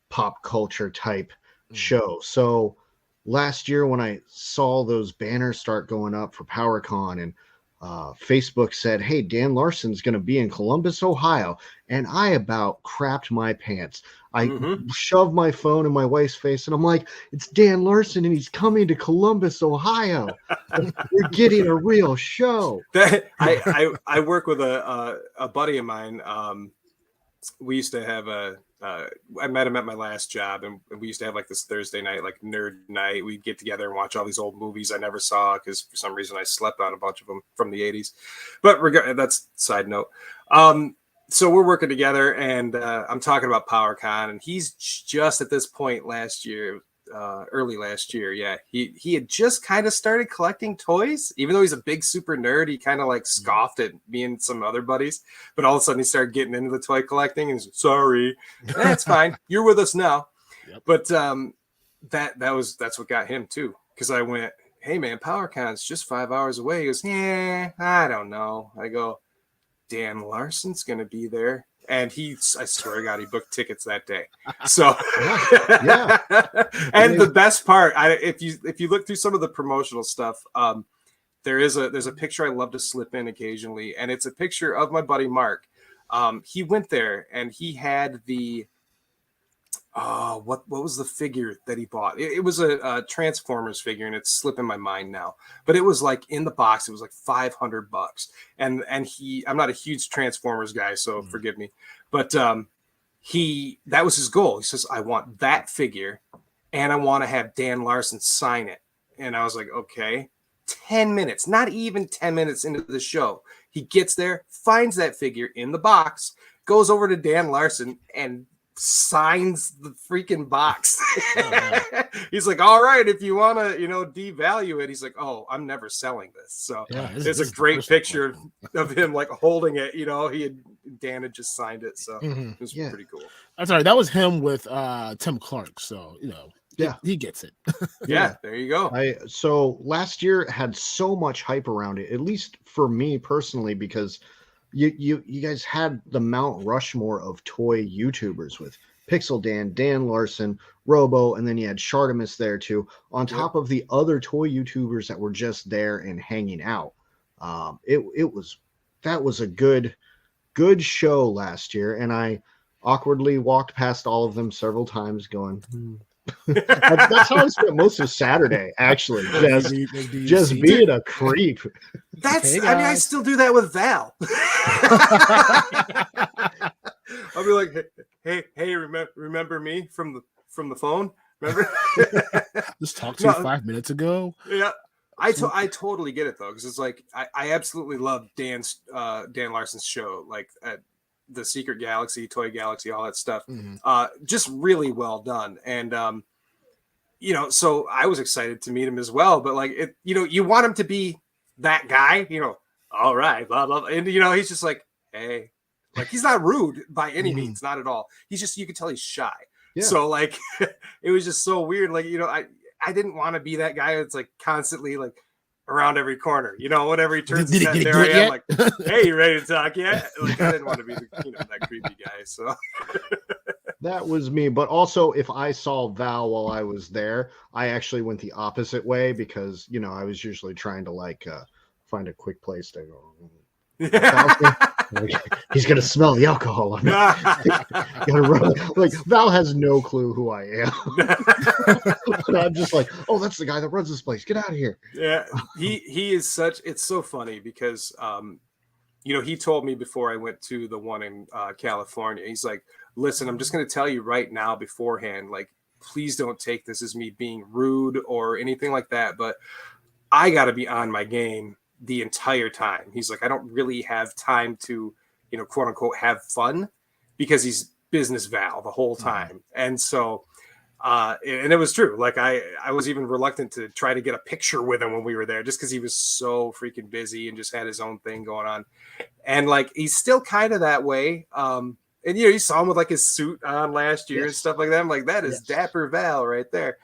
pop culture type show. So last year when I saw those banners start going up for PowerCon, and Facebook said, hey, Dan Larson's going to be in Columbus, Ohio, and I about crapped my pants. I shoved my phone in my wife's face, and I'm like, it's Dan Larson, and he's coming to Columbus, Ohio. We're getting a real show. I work with a buddy of mine. We used to have I met him at my last job, and we used to have like this Thursday night, like nerd night. We'd get together and watch all these old movies I never saw because for some reason I slept on a bunch of them from the 80s. But that's side note. So we're working together, and I'm talking about PowerCon, and he's just at this point early last year. Yeah, he had just kind of started collecting toys, even though he's a big super nerd. He kind of like scoffed at me and some other buddies, but all of a sudden he started getting into the toy collecting, and he's sorry, that's fine, you're with us now. But that's what got him too, because I went, hey man, PowerCon's just 5 hours away. He goes, yeah, I don't know. I go, Dan Larson's gonna be there. And I swear to God, he booked tickets that day. So, and the best part, if you look through some of the promotional stuff, there's a picture I love to slip in occasionally, and it's a picture of my buddy Mark. He went there and he had the what was the figure that he bought? It was a Transformers figure, and it's slipping my mind now. But it was like in the box, it was like $500. And I'm not a huge Transformers guy, so forgive me. But that was his goal. He says, I want that figure, and I want to have Dan Larson sign it. And I was like, okay. 10 minutes, not even 10 minutes into the show, he gets there, finds that figure in the box, goes over to Dan Larson, and signs the freaking box. He's like, all right, if you want to devalue it. He's like, oh, I'm never selling this. So there's a great picture of him like holding it. Dan had just signed it, so it was pretty cool. I'm sorry, that was him with Tim Clark, so he gets it. There you go. So last year had so much hype around it, at least for me personally, because you guys had the Mount Rushmore of toy YouTubers with Pixel Dan, Dan Larson, Robo, and then you had Shartimus there too, on top of the other toy YouTubers that were just there and hanging out. That was a good show last year, and I awkwardly walked past all of them several times going, that's how I spent most of Saturday, actually. Just being a creep. That's I mean, I still do that with Val. I'll be like, hey, remember me from the phone? Remember? Just talked to you 5 minutes ago. Yeah. I totally get it though, because it's like I absolutely love Dan Larson's show, like at the Secret Galaxy, Toy Galaxy, all that stuff. Just really well done. And so I was excited to meet him as well. But like you want him to be that guy, all right, blah blah, and he's just like, hey, like he's not rude by any means, not at all. He's just, you can tell he's shy. Yeah. So like it was just so weird. Like I didn't want to be that guy that's like constantly like around every corner, whenever he turns his head, there I am like, hey, you ready to talk yet? Like I didn't want to be that creepy guy. So that was me. But also, if I saw Val while I was there, I actually went the opposite way because I was usually trying to like find a quick place to go. He's gonna smell the alcohol on me. Gotta run. Like Val has no clue who I am. But I'm just like, oh, that's the guy that runs this place. Get out of here. Yeah, he is such. It's so funny because he told me before I went to the one in California. He's like, listen, I'm just gonna tell you right now beforehand, like, please don't take this as me being rude or anything like that, but I got to be on my game the entire time. He's like, I don't really have time to, quote unquote, have fun, because he's business Val the whole time. And so, and it was true. Like I was even reluctant to try to get a picture with him when we were there, just because he was so freaking busy and just had his own thing going on. And like, he's still kind of that way. And you saw him with like his suit on last year and stuff like that. I'm like, that is dapper Val right there.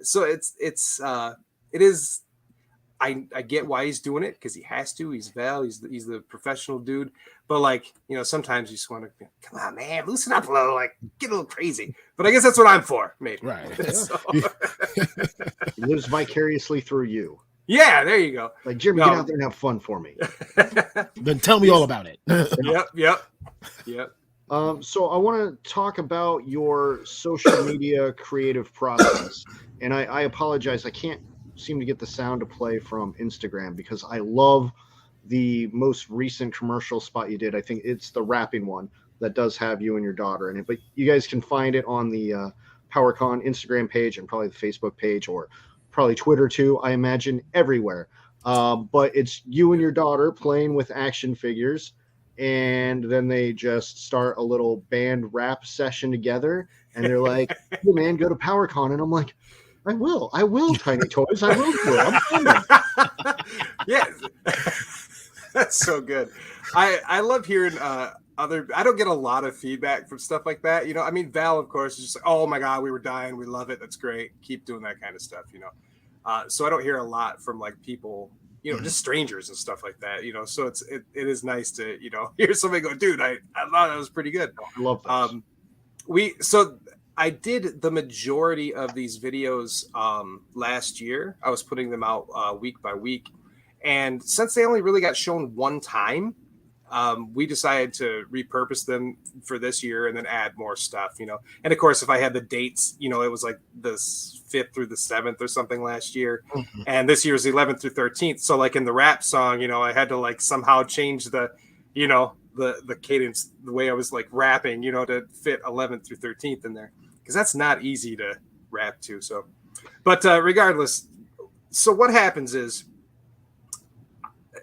So it is. I get why he's doing it, because he has to. He's Val. He's the professional dude. But like, sometimes you just want to, come on, man, loosen up a little, like get a little crazy. But I guess that's what I'm for, maybe. Right. So. He lives vicariously through you. Yeah, there you go. Like, Jimmy, get out there and have fun for me. Then tell me all about it. Yep. So I want to talk about your social media creative process. And I apologize, I can't seem to get the sound to play from Instagram, because I love the most recent commercial spot you did. I think it's the rapping one that does have you and your daughter in it, but you guys can find it on the PowerCon Instagram page and probably the Facebook page, or probably Twitter too, I imagine, everywhere. But it's you and your daughter playing with action figures, and then they just start a little band rap session together, and they're like, hey man, go to PowerCon. And I'm like, I will, Tiny Toys. I will do it. I'm coming. Yeah. That's so good. I love hearing I don't get a lot of feedback from stuff like that. I mean, Val, of course, is just like, oh my God, we were dying. We love it. That's great. Keep doing that kind of stuff, So I don't hear a lot from like people, just strangers and stuff like that, so it is nice to, hear somebody go, dude, I thought that was pretty good. I love that. So I did the majority of these videos last year. I was putting them out week by week. And since they only really got shown one time, we decided to repurpose them for this year and then add more stuff, And of course, if I had the dates, it was like the 5th through the 7th or something last year. Mm-hmm. And this year's 11th through 13th. So like in the rap song, I had to like somehow change the cadence, the way I was like rapping, to fit 11th through 13th in there. Because that's not easy to rap to. So, but regardless, so what happens is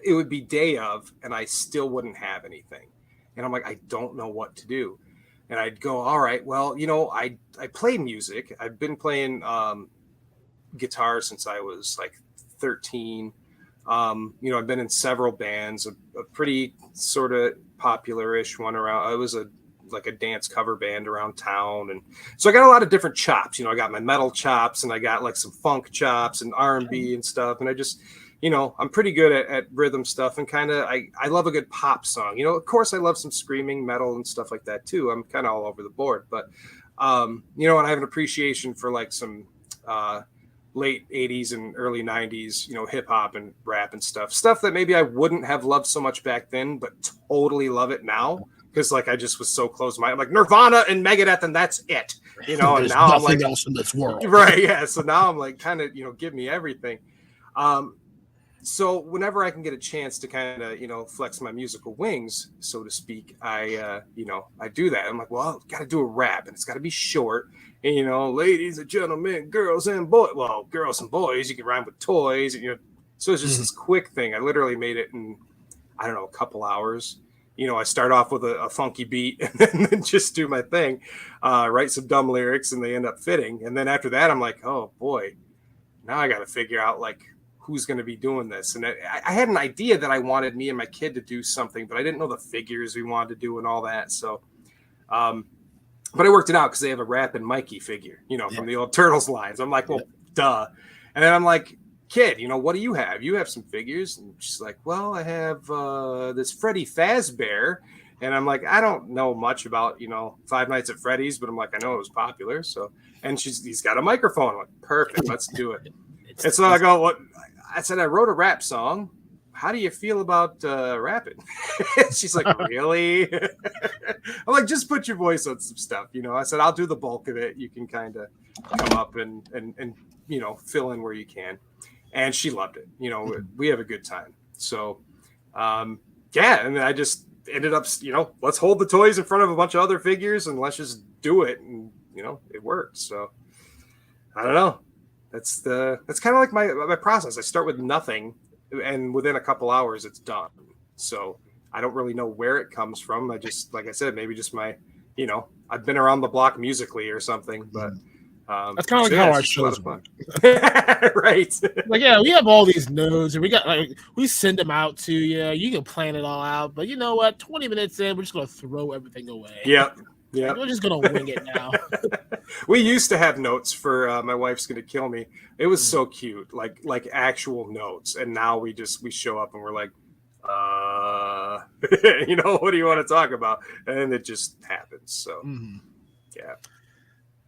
it would be day of, and I still wouldn't have anything. And I'm like, I don't know what to do. And I'd go, all right, well, I play music. I've been playing guitar since I was like 13. I've been in several bands, a pretty sort of popular-ish one around. I was like a dance cover band around town, and so I got a lot of different chops. I got my metal chops, and I got like some funk chops and R&B and stuff, and I just I'm pretty good at rhythm stuff, and kind of I love a good pop song. Of course I love some screaming metal and stuff like that too. I'm kind of all over the board, but and I have an appreciation for like some late 80s and early 90s, hip hop and rap and stuff that maybe I wouldn't have loved so much back then, but totally love it now. Because like I just was so close-minded, like Nirvana and Megadeth, and that's it, and now I'm like else in this world, right? Yeah. So now I'm like kind of give me everything. So whenever I can get a chance to kind of flex my musical wings, so to speak, I do that. I'm like, well, got to do a rap, and it's got to be short. And ladies and gentlemen, girls and boys. Well, girls and boys, you can rhyme with toys. And, so it's just this quick thing. I literally made it in I don't know a couple hours. I start off with a funky beat and then just do my thing, write some dumb lyrics, and they end up fitting. And then after that, I'm like, oh boy, now I got to figure out like who's going to be doing this. And I had an idea that I wanted me and my kid to do something, but I didn't know the figures we wanted to do and all that. So, but I worked it out because they have a Rap and Mikey figure, from the old Turtles lines. I'm like, well, duh. And then I'm like, kid, what do you have? You have some figures. And she's like, well, I have this Freddy Fazbear. And I'm like, I don't know much about, Five Nights at Freddy's, but I'm like, I know it was popular. So, and he's got a microphone. I'm like, perfect, let's do it. And so I go, what? I said, I wrote a rap song. How do you feel about rapping? She's like, really? I'm like, just put your voice on some stuff. I said, I'll do the bulk of it. You can kind of come up and fill in where you can. And she loved it. We have a good time. So, and I just ended up, let's hold the toys in front of a bunch of other figures and let's just do it. And, it worked. So I don't know. That's kind of like my process. I start with nothing, and within a couple hours it's done. So I don't really know where it comes from. I just, like I said, maybe just my, I've been around the block musically or something, but that's kind of like how our shows work. Right. Like, yeah, we have all these notes and we send them out to you. You can plan it all out, but you know what? 20 minutes in, we're just going to throw everything away. Yep. Yeah, we're just gonna wing it now. We used to have notes for my wife's gonna kill me. It was so cute, like actual notes. And now we show up and we're like, what do you want to talk about? And it just happens. So yeah,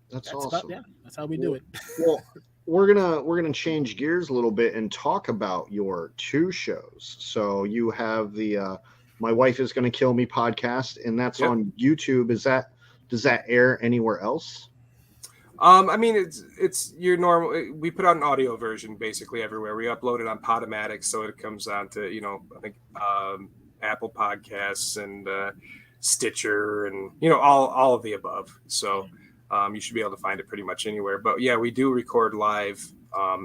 that's awesome. That's how we do it. Well, we're gonna change gears a little bit and talk about your two shows. So you have the My Wife Is Gonna Kill Me podcast, and that's on YouTube. Does that air anywhere else? I mean, it's your normal. We put out an audio version basically everywhere. We upload it on Podomatic, so it comes on to I think Apple Podcasts and Stitcher and all of the above. So you should be able to find it pretty much anywhere. But yeah, we do record live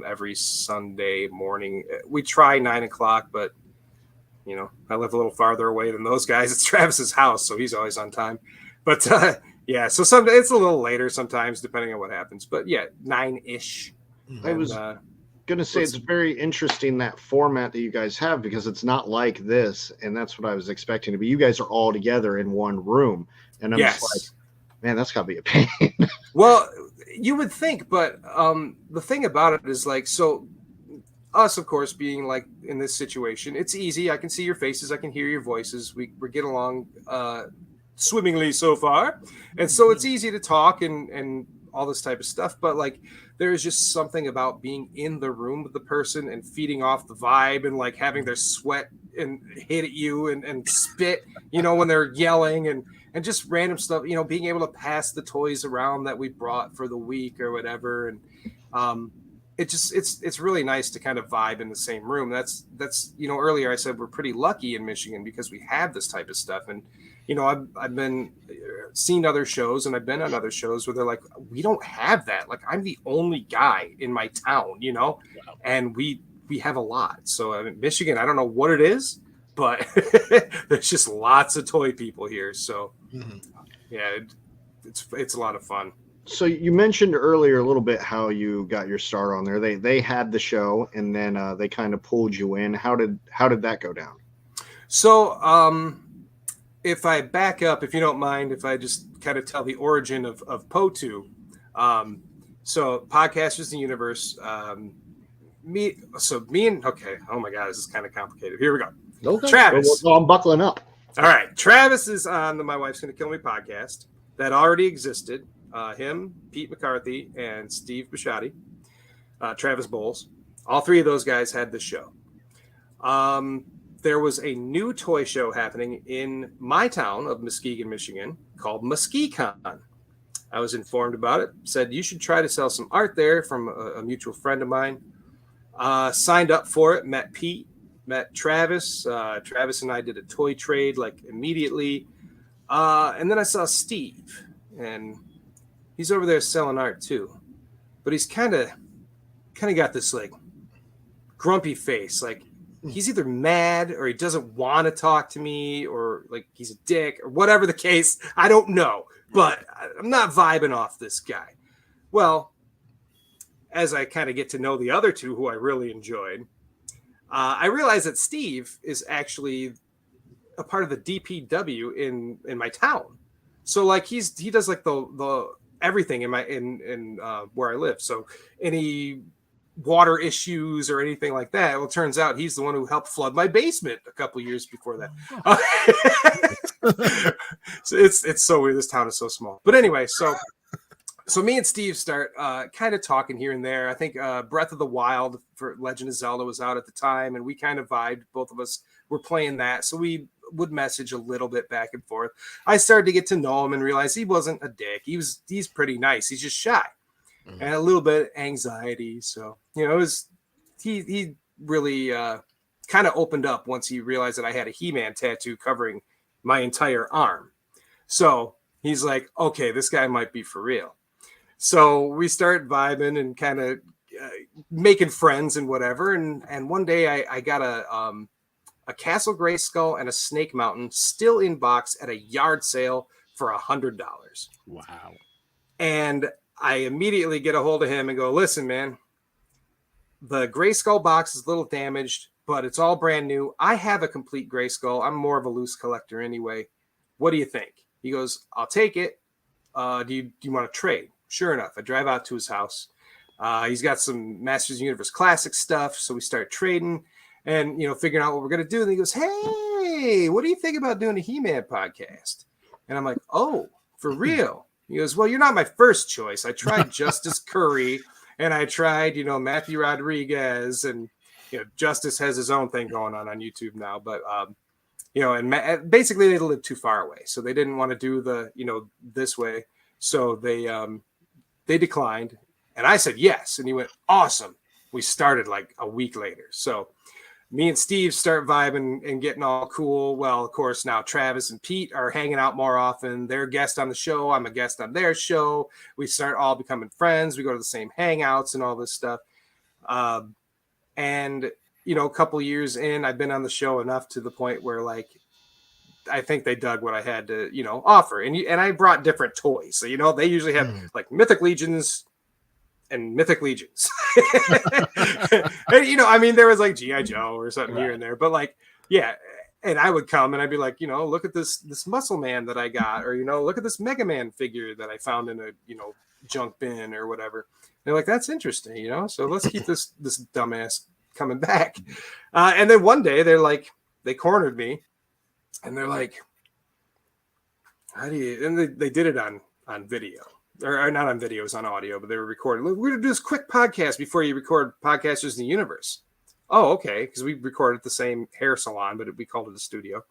every Sunday morning. We try 9:00, but I live a little farther away than those guys. It's Travis's house, so he's always on time. But yeah, so it's a little later sometimes, depending on what happens. But yeah, 9-ish. I was gonna say it's very interesting, that format that you guys have, because it's not like this, and that's what I was expecting to be. You guys are all together in one room, and I'm just like, man, that's gotta be a pain. Well, you would think, but the thing about it is like, so us, of course, being like in this situation, it's easy. I can see your faces, I can hear your voices. We get along swimmingly so far, and so it's easy to talk and all this type of stuff, but like there's just something about being in the room with the person and feeding off the vibe and like having their sweat and hit at you and spit when they're yelling and just random stuff, being able to pass the toys around that we brought for the week or whatever. And it's really nice to kind of vibe in the same room. That's earlier I said we're pretty lucky in Michigan because we have this type of stuff. And I've been seen other shows, and I've been on other shows where they're like, we don't have that. Like, I'm the only guy in my town, and we have a lot. So in Michigan, I don't know what it is, but there's just lots of toy people here. So yeah, it's a lot of fun. So you mentioned earlier a little bit how you got your start on there. They had the show, and then they kind of pulled you in. How did that go down? So if I back up, if you don't mind, if I just kind of tell the origin of POTU. So Podcasters in the Universe, okay. Oh my God, this is kind of complicated. Here we go. Okay. Travis. Well, I'm buckling up. All right. Travis is on the My Wife's Gonna Kill Me podcast that already existed. Him, Pete McCarthy, and Steve Bisciotti, Travis Bowles. All three of those guys had this show. There was a new toy show happening in my town of Muskegon, Michigan, called MuskeCon. I was informed about it. Said you should try to sell some art there from a mutual friend of mine. Signed up for it. Met Pete. Met Travis. Travis and I did a toy trade like immediately. And then I saw Steve, and he's over there selling art too. But he's kind of got this like grumpy face, like he's either mad or he doesn't want to talk to me, or like he's a dick or whatever the case. I don't know, but I'm not vibing off this guy. Well, as I kind of get to know the other two who I really enjoyed, I realized that Steve is actually a part of the DPW in my town. So like he does like the everything in where I live. So any water issues or anything like that. Well, it turns out he's the one who helped flood my basement a couple years before that. So it's so weird. This town is so small. But anyway, so me and Steve start kind of talking here and there. I think Breath of the Wild for Legend of Zelda was out at the time, and we kind of vibed. Both of us were playing that, so we would message a little bit back and forth. I started to get to know him and realize he wasn't a dick. He's pretty nice. He's just shy. And a little bit of anxiety. So, he really kind of opened up once he realized that I had a He-Man tattoo covering my entire arm. So he's like, okay, this guy might be for real. So we start vibing and kind of making friends and whatever. And one day I got a Castle Grayskull and a Snake Mountain still in box at a yard sale for $100. Wow. And I immediately get a hold of him and go, listen, man, the Grayskull box is a little damaged, but it's all brand new. I have a complete Grayskull. I'm more of a loose collector anyway. What do you think? He goes, I'll take it. Do you want to trade? Sure enough, I drive out to his house. He's got some Masters of the Universe Classic stuff. So we start trading and, figuring out what we're going to do. And he goes, hey, what do you think about doing a He-Man podcast? And I'm like, oh, for real? He goes, well, you're not my first choice. I tried Justice Curry and I tried, Matthew Rodriguez, and, Justice has his own thing going on YouTube now. But, and basically they live too far away. So they didn't want to do the, this way. So they declined. And I said, yes. And he went, awesome. We started like a week later. So me and Steve start vibing and getting all cool. Well, of course, now Travis and Pete are hanging out more often. They're a guest on the show. I'm a guest on their show. We start all becoming friends. We go to the same hangouts and all this stuff. And, a couple years in, I've been on the show enough to the point where, like, I think they dug what I had to, offer. And I brought different toys. So, they usually have, like, Mythic Legions and Mythic Legions. And, there was like G.I. Joe or something here and there, but like, yeah. And I would come and I'd be like, look at this Muscle Man that I got, or, look at this Mega Man figure that I found in a, junk bin or whatever. And they're like, that's interesting, so let's keep this dumbass coming back. And then one day they cornered me and they're like, how do you, and they did it on video. Or not on video, it was on audio, but they were recording. We're going to do this quick podcast before you record Podcasters in the Universe. Oh, okay. Because we recorded at the same hair salon, but we called it a studio.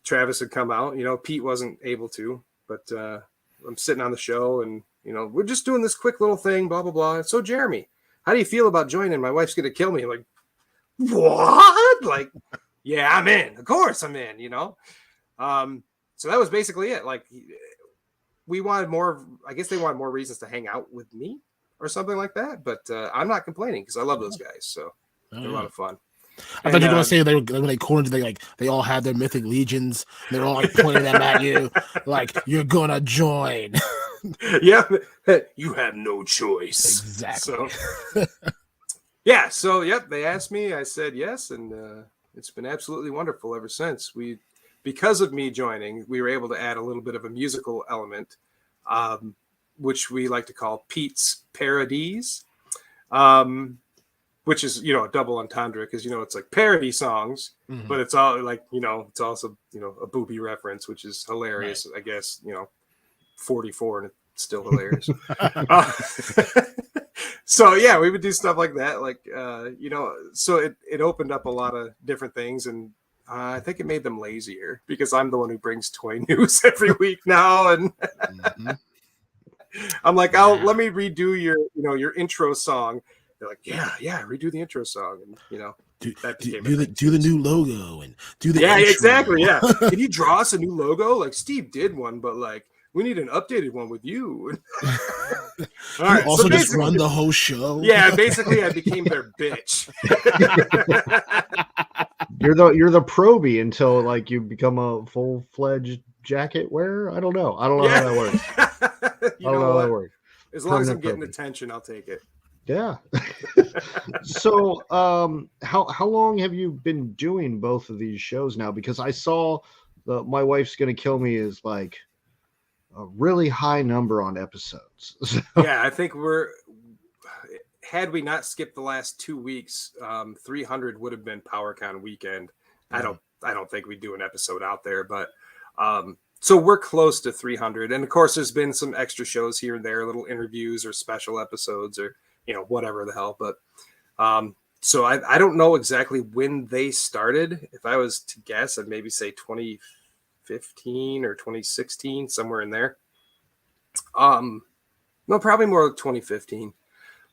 Travis had come out. Pete wasn't able to, but I'm sitting on the show and, we're just doing this quick little thing, blah, blah, blah. So, Jeremy, how do you feel about joining? My wife's going to kill me. Like, what? Like, yeah, I'm in. Of course I'm in, So that was basically it. Like, we wanted more, I guess they wanted more reasons to hang out with me or something like that. But I'm not complaining because I love those guys. So they're a lot of fun. I thought you were going to say when they cornered, they all had their Mythic Legions. They're all like pointing them at you, like, you're going to join. Yeah. You have no choice. Exactly. So, yeah. So, yep. They asked me. I said yes. And it's been absolutely wonderful ever since. Because of me joining, we were able to add a little bit of a musical element, which we like to call Pete's Parodies. which is, you know, a double entendre because, you know, it's like parody songs, but it's all like, you know, it's also, you know, a booby reference, which is hilarious. Right. I guess, you know, 44 and it's still hilarious. So yeah, we would do stuff like that. Like, you know, so it opened up a lot of different things, and I think it made them lazier because I'm the one who brings toy news every week now. And I'm like, let me redo your, you know, your intro song. They're like, yeah, redo the intro song. And, you know, do the new logo and do the intro. Exactly. Yeah. Can you draw us a new logo? Like Steve did one, but like, we need an updated one with you. All right, also so just run the whole show. Yeah, basically I became their bitch. You're the probie until like you become a full-fledged jacket wearer. I don't know how that works. I don't know how that works. As long as I'm getting attention, I'll take it. Yeah. So how long have you been doing both of these shows now? Because I saw My Wife's Gonna Kill Me is like a really high number on episodes. So. Yeah, I think had we not skipped the last 2 weeks, 300 would have been PowerCon weekend. I don't think we'd do an episode out there, but so we're close to 300. And of course, there's been some extra shows here and there, little interviews or special episodes or, you know, whatever the hell. But so I don't know exactly when they started. If I was to guess, I'd maybe say 2015 or 2016, somewhere in there. No, probably more like 2015.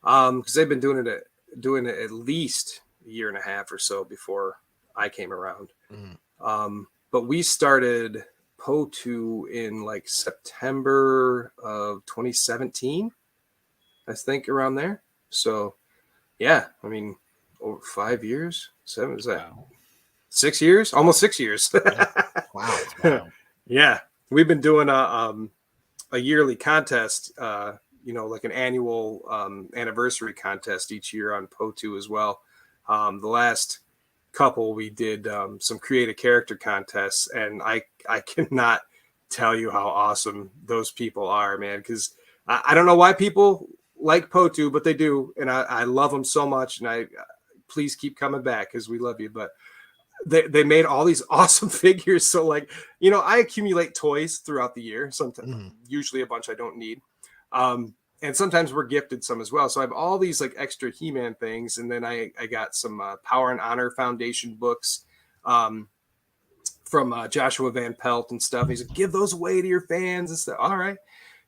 Because they've been doing it at least a year and a half or so before I came around. But we started PO2 in like September of 2017, I think, around there. So yeah, I mean, over 5 years, 7 is that? Wow. 6 years, almost 6 years. Wow. Yeah, we've been doing a yearly contest, you know, like an annual anniversary contest each year on PO2 as well. The last couple we did some create a character contests, and I cannot tell you how awesome those people are, man, because I don't know why people like PO2, but they do, and I love them so much, and I please keep coming back because we love you. But they made all these awesome figures. So like, you know, I accumulate toys throughout the year, sometimes usually a bunch I don't need. And sometimes we're gifted some as well. So I have all these like extra He-Man things. And then I got some Power and Honor Foundation books from Joshua Van Pelt and stuff. He's like, give those away to your fans and stuff. All right.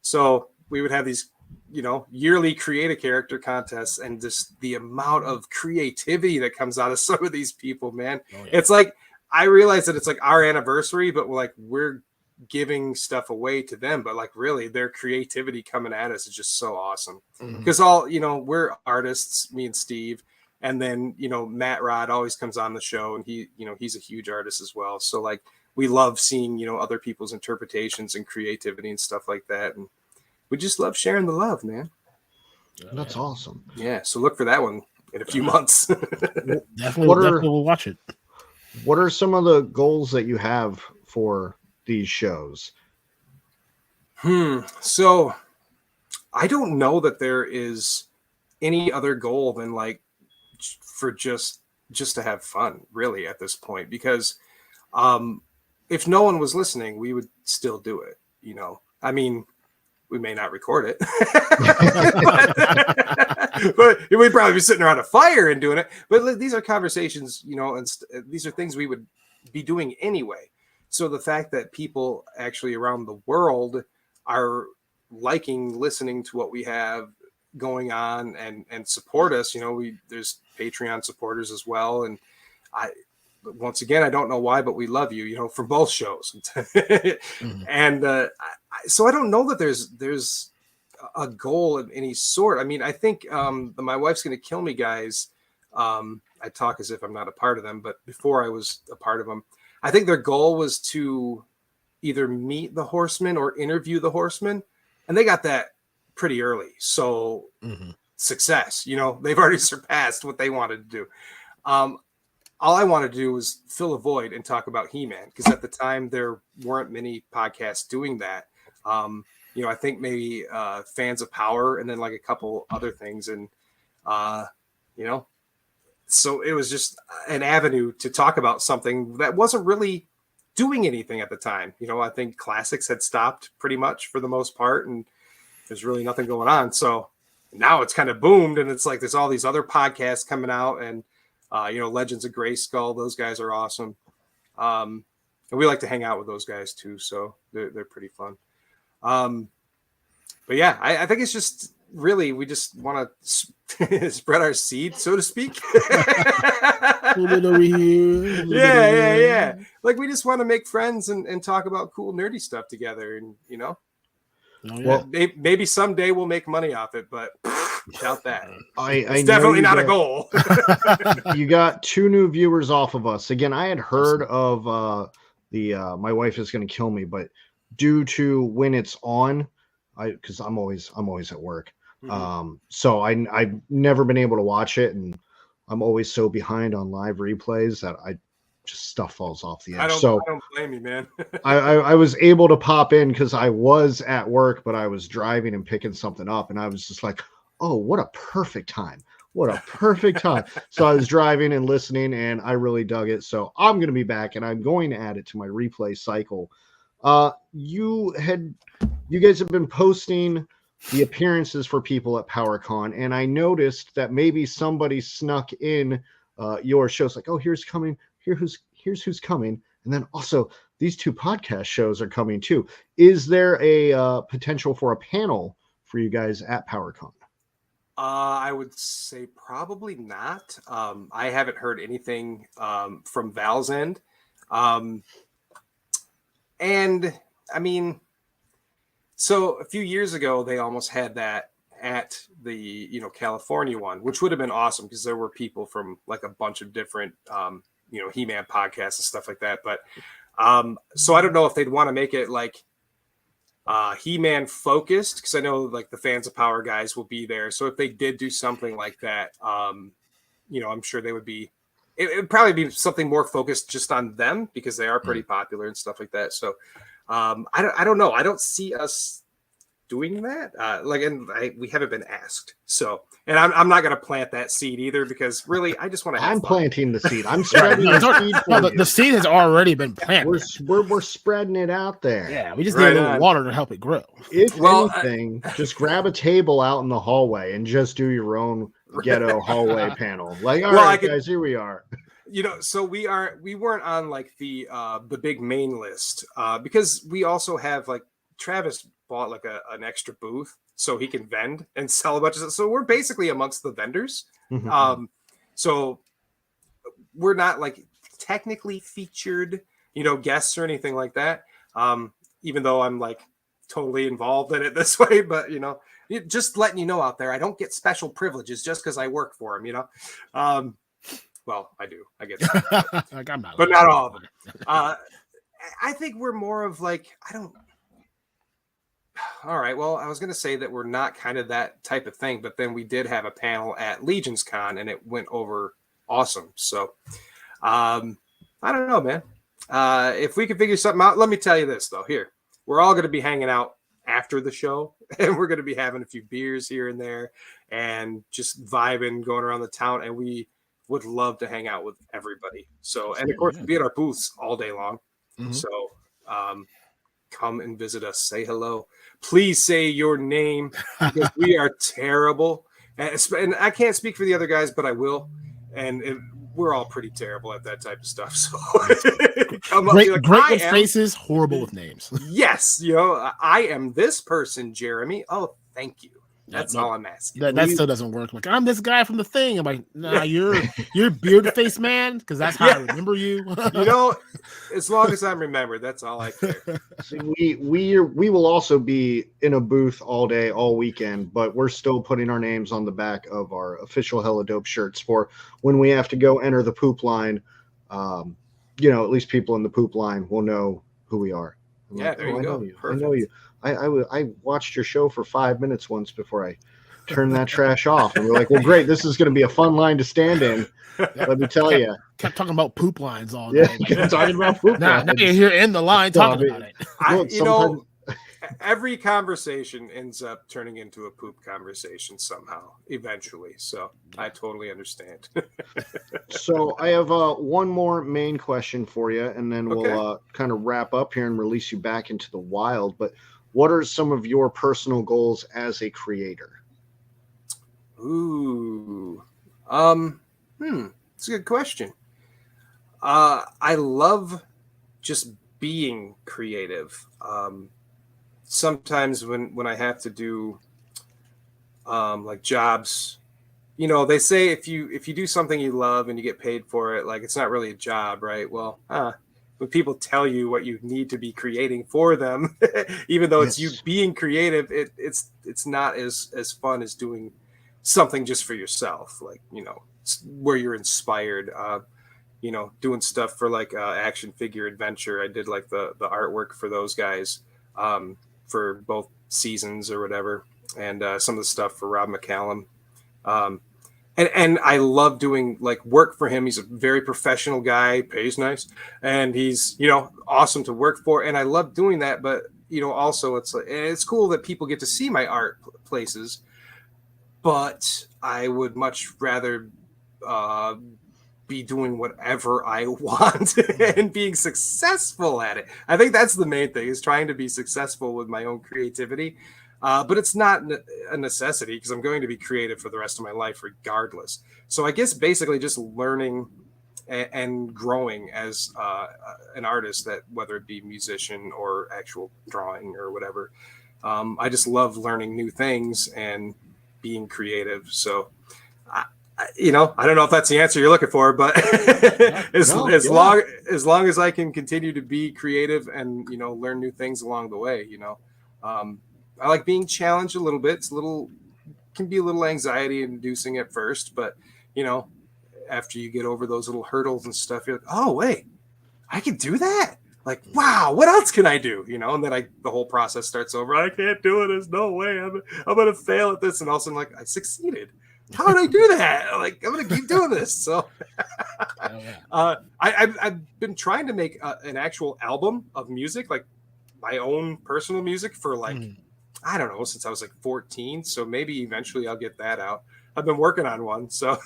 So we would have these, you know, yearly create a character contests, and just the amount of creativity that comes out of some of these people, man. Oh, yeah. It's like, I realize that it's like our anniversary, but we're giving stuff away to them, but like really their creativity coming at us is just so awesome. Because all, you know, we're artists, me and Steve, and then, you know, Matt Rod always comes on the show, and he, you know, he's a huge artist as well. So like we love seeing, you know, other people's interpretations and creativity and stuff like that, and we just love sharing the love, man. That's awesome. Yeah, so look for that one in a few months. Definitely we'll watch it. What are some of the goals that you have for these shows? So I don't know that there is any other goal than like for just to have fun, really, at this point, because if no one was listening, we would still do it, you know. I mean, we may not record it, but we'd probably be sitting around a fire and doing it. But these are conversations, you know, and these are things we would be doing anyway. So the fact that people actually around the world are listening to what we have going on and support us, you know, there's Patreon supporters as well. And once again, I don't know why, but we love you, you know, for both shows. And so I don't know that there's a goal of any sort. I mean, I think the My Wife's Gonna Kill Me guys, I talk as if I'm not a part of them, but before I was a part of them, I think their goal was to either meet the Horsemen or interview the Horsemen, and they got that pretty early. So success, you know, they've already surpassed what they wanted to do. All I wanted to do was fill a void and talk about He-Man, because at the time there weren't many podcasts doing that. You know, I think maybe Fans of Power and then like a couple other things. And You know, so it was just an avenue to talk about something that wasn't really doing anything at the time. You know, I think classics had stopped pretty much for the most part, and there's really nothing going on. So now it's kind of boomed, and it's like there's all these other podcasts coming out, and you know, Legends of Grayskull, those guys are awesome. And we like to hang out with those guys too, so they're pretty fun. But yeah, I think it's just really we just want to spread our seed, so to speak. A little bit over here. Yeah. Like we just want to make friends and talk about cool nerdy stuff together, and you know. Oh, yeah. Well, Maybe someday we'll make money off it, but doubt that. It's Definitely not a goal. You got 2 new viewers off of us. Again, I had heard of my wife is going to kill me, but due to when it's on, because I'm always at work. Mm-hmm. So I've never been able to watch it, and I'm always so behind on live replays that stuff falls off the edge. I don't blame you, man. I was able to pop in because I was at work, but I was driving and picking something up, and I was just like, oh, what a perfect time. What a perfect time. So I was driving and listening, and I really dug it. So I'm going to be back, and I'm going to add it to my replay cycle. You guys have been posting the appearances for people at PowerCon, and I noticed that maybe somebody snuck in your shows, like, oh, here's who's coming, and then also these 2 podcast shows are coming too. Is there a potential for a panel for you guys at PowerCon? I would say probably not. I haven't heard anything from Val's end, and I mean, so a few years ago they almost had that at the California one, which would have been awesome because there were people from like a bunch of different He-Man podcasts and stuff like that. But so I don't know if they'd want to make it like He-Man focused, because I know like the fans of Power guys will be there. So if they did do something like that, I'm sure they would be. It would probably be something more focused just on them because they are pretty popular and stuff like that. So I don't know. I don't see us doing that. We haven't been asked. So, and I'm not going to plant that seed either, because really, I just want to have fun. Planting the seed. I'm spreading the seed. The seed has already been planted. We're spreading it out there. Yeah, we just need a little water to help it grow. If anything, just grab a table out in the hallway and just do your own ghetto hallway panel. Like, all right, guys, here we are. So we weren't on like the big main list because we also have like Travis bought like an extra booth so he can vend and sell a bunch of stuff. So we're basically amongst the vendors. Mm-hmm. So we're not like technically featured, guests or anything like that. Even though I'm like totally involved in it this way, but just letting you know out there, I don't get special privileges just because I work for him, well, I do, I guess, like, I'm not, but not all of them. I think we're more of like, all right, well, I was going to say that we're not kind of that type of thing, but then we did have a panel at Legions Con and it went over awesome. So I don't know, man. If we can figure something out, let me tell you this, though. Here, we're all going to be hanging out after the show, and we're going to be having a few beers here and there and just vibing, going around the town, and we would love to hang out with everybody. So, and of course, be at our booths all day long. Mm-hmm. So come and visit us. Say hello. Please say your name, because we are terrible. And I can't speak for the other guys, but I will. And we're all pretty terrible at that type of stuff. So come great like, with faces, horrible with names. Yes. I am this person, Jeremy. Oh, thank you. That's all I'm asking. That still doesn't work. Like, I'm this guy from the thing. I'm like, nah, you're beard face man, because that's how I remember you. As long as I'm remembered, that's all I care. See, we will also be in a booth all day, all weekend, but we're still putting our names on the back of our official Hella Dope shirts for when we have to go enter the poop line. At least people in the poop line will know who we are. There you go. I know you. I watched your show for 5 minutes once before I turned that trash off, and we're like, well, great, this is going to be a fun line to stand in. Let me tell you. Kept talking about poop lines all day. Yeah, kept talking about poop lines. Now you're here in the line talking about it. every conversation ends up turning into a poop conversation somehow, eventually. So I totally understand. So I have one more main question for you, and then we'll kind of wrap up here and release you back into the wild. But what are some of your personal goals as a creator? Ooh, it's a good question. I love just being creative. Sometimes when I have to do like jobs, you know, they say if you do something you love and you get paid for it, like it's not really a job, right? Well, when people tell you what you need to be creating for them, even though it's you being creative, it's not as fun as doing something just for yourself, like, you know, where you're inspired. You know, doing stuff for like Action Figure Adventure. I did like the artwork for those guys for both seasons or whatever, and some of the stuff for Rob McCallum. And I love doing like work for him. He's a very professional guy, pays nice, and he's, you know, awesome to work for. And I love doing that. But, you know, also it's cool that people get to see my art places, but I would much rather be doing whatever I want and being successful at it. I think that's the main thing, is trying to be successful with my own creativity. But it's not a necessity, because I'm going to be creative for the rest of my life regardless. So I guess basically just learning and growing as an artist, that whether it be musician or actual drawing or whatever. I just love learning new things and being creative. So you know, I don't know if that's the answer you're looking for, but as long as I can continue to be creative and, you know, learn new things along the way, you know, I like being challenged a little bit. Can be a little anxiety inducing at first, but, you know, after you get over those little hurdles and stuff, you're like, oh wait, I can do that. Like, wow, what else can I do? You know, and then the whole process starts over. I can't do it. There's no way. I'm going to fail at this. And all of a sudden, like, I succeeded. How did I do that? Like, I'm going to keep doing this. So I've been trying to make an actual album of music, like my own personal music for like, I don't know, since I was like 14. So maybe eventually I'll get that out. I've been working on one, so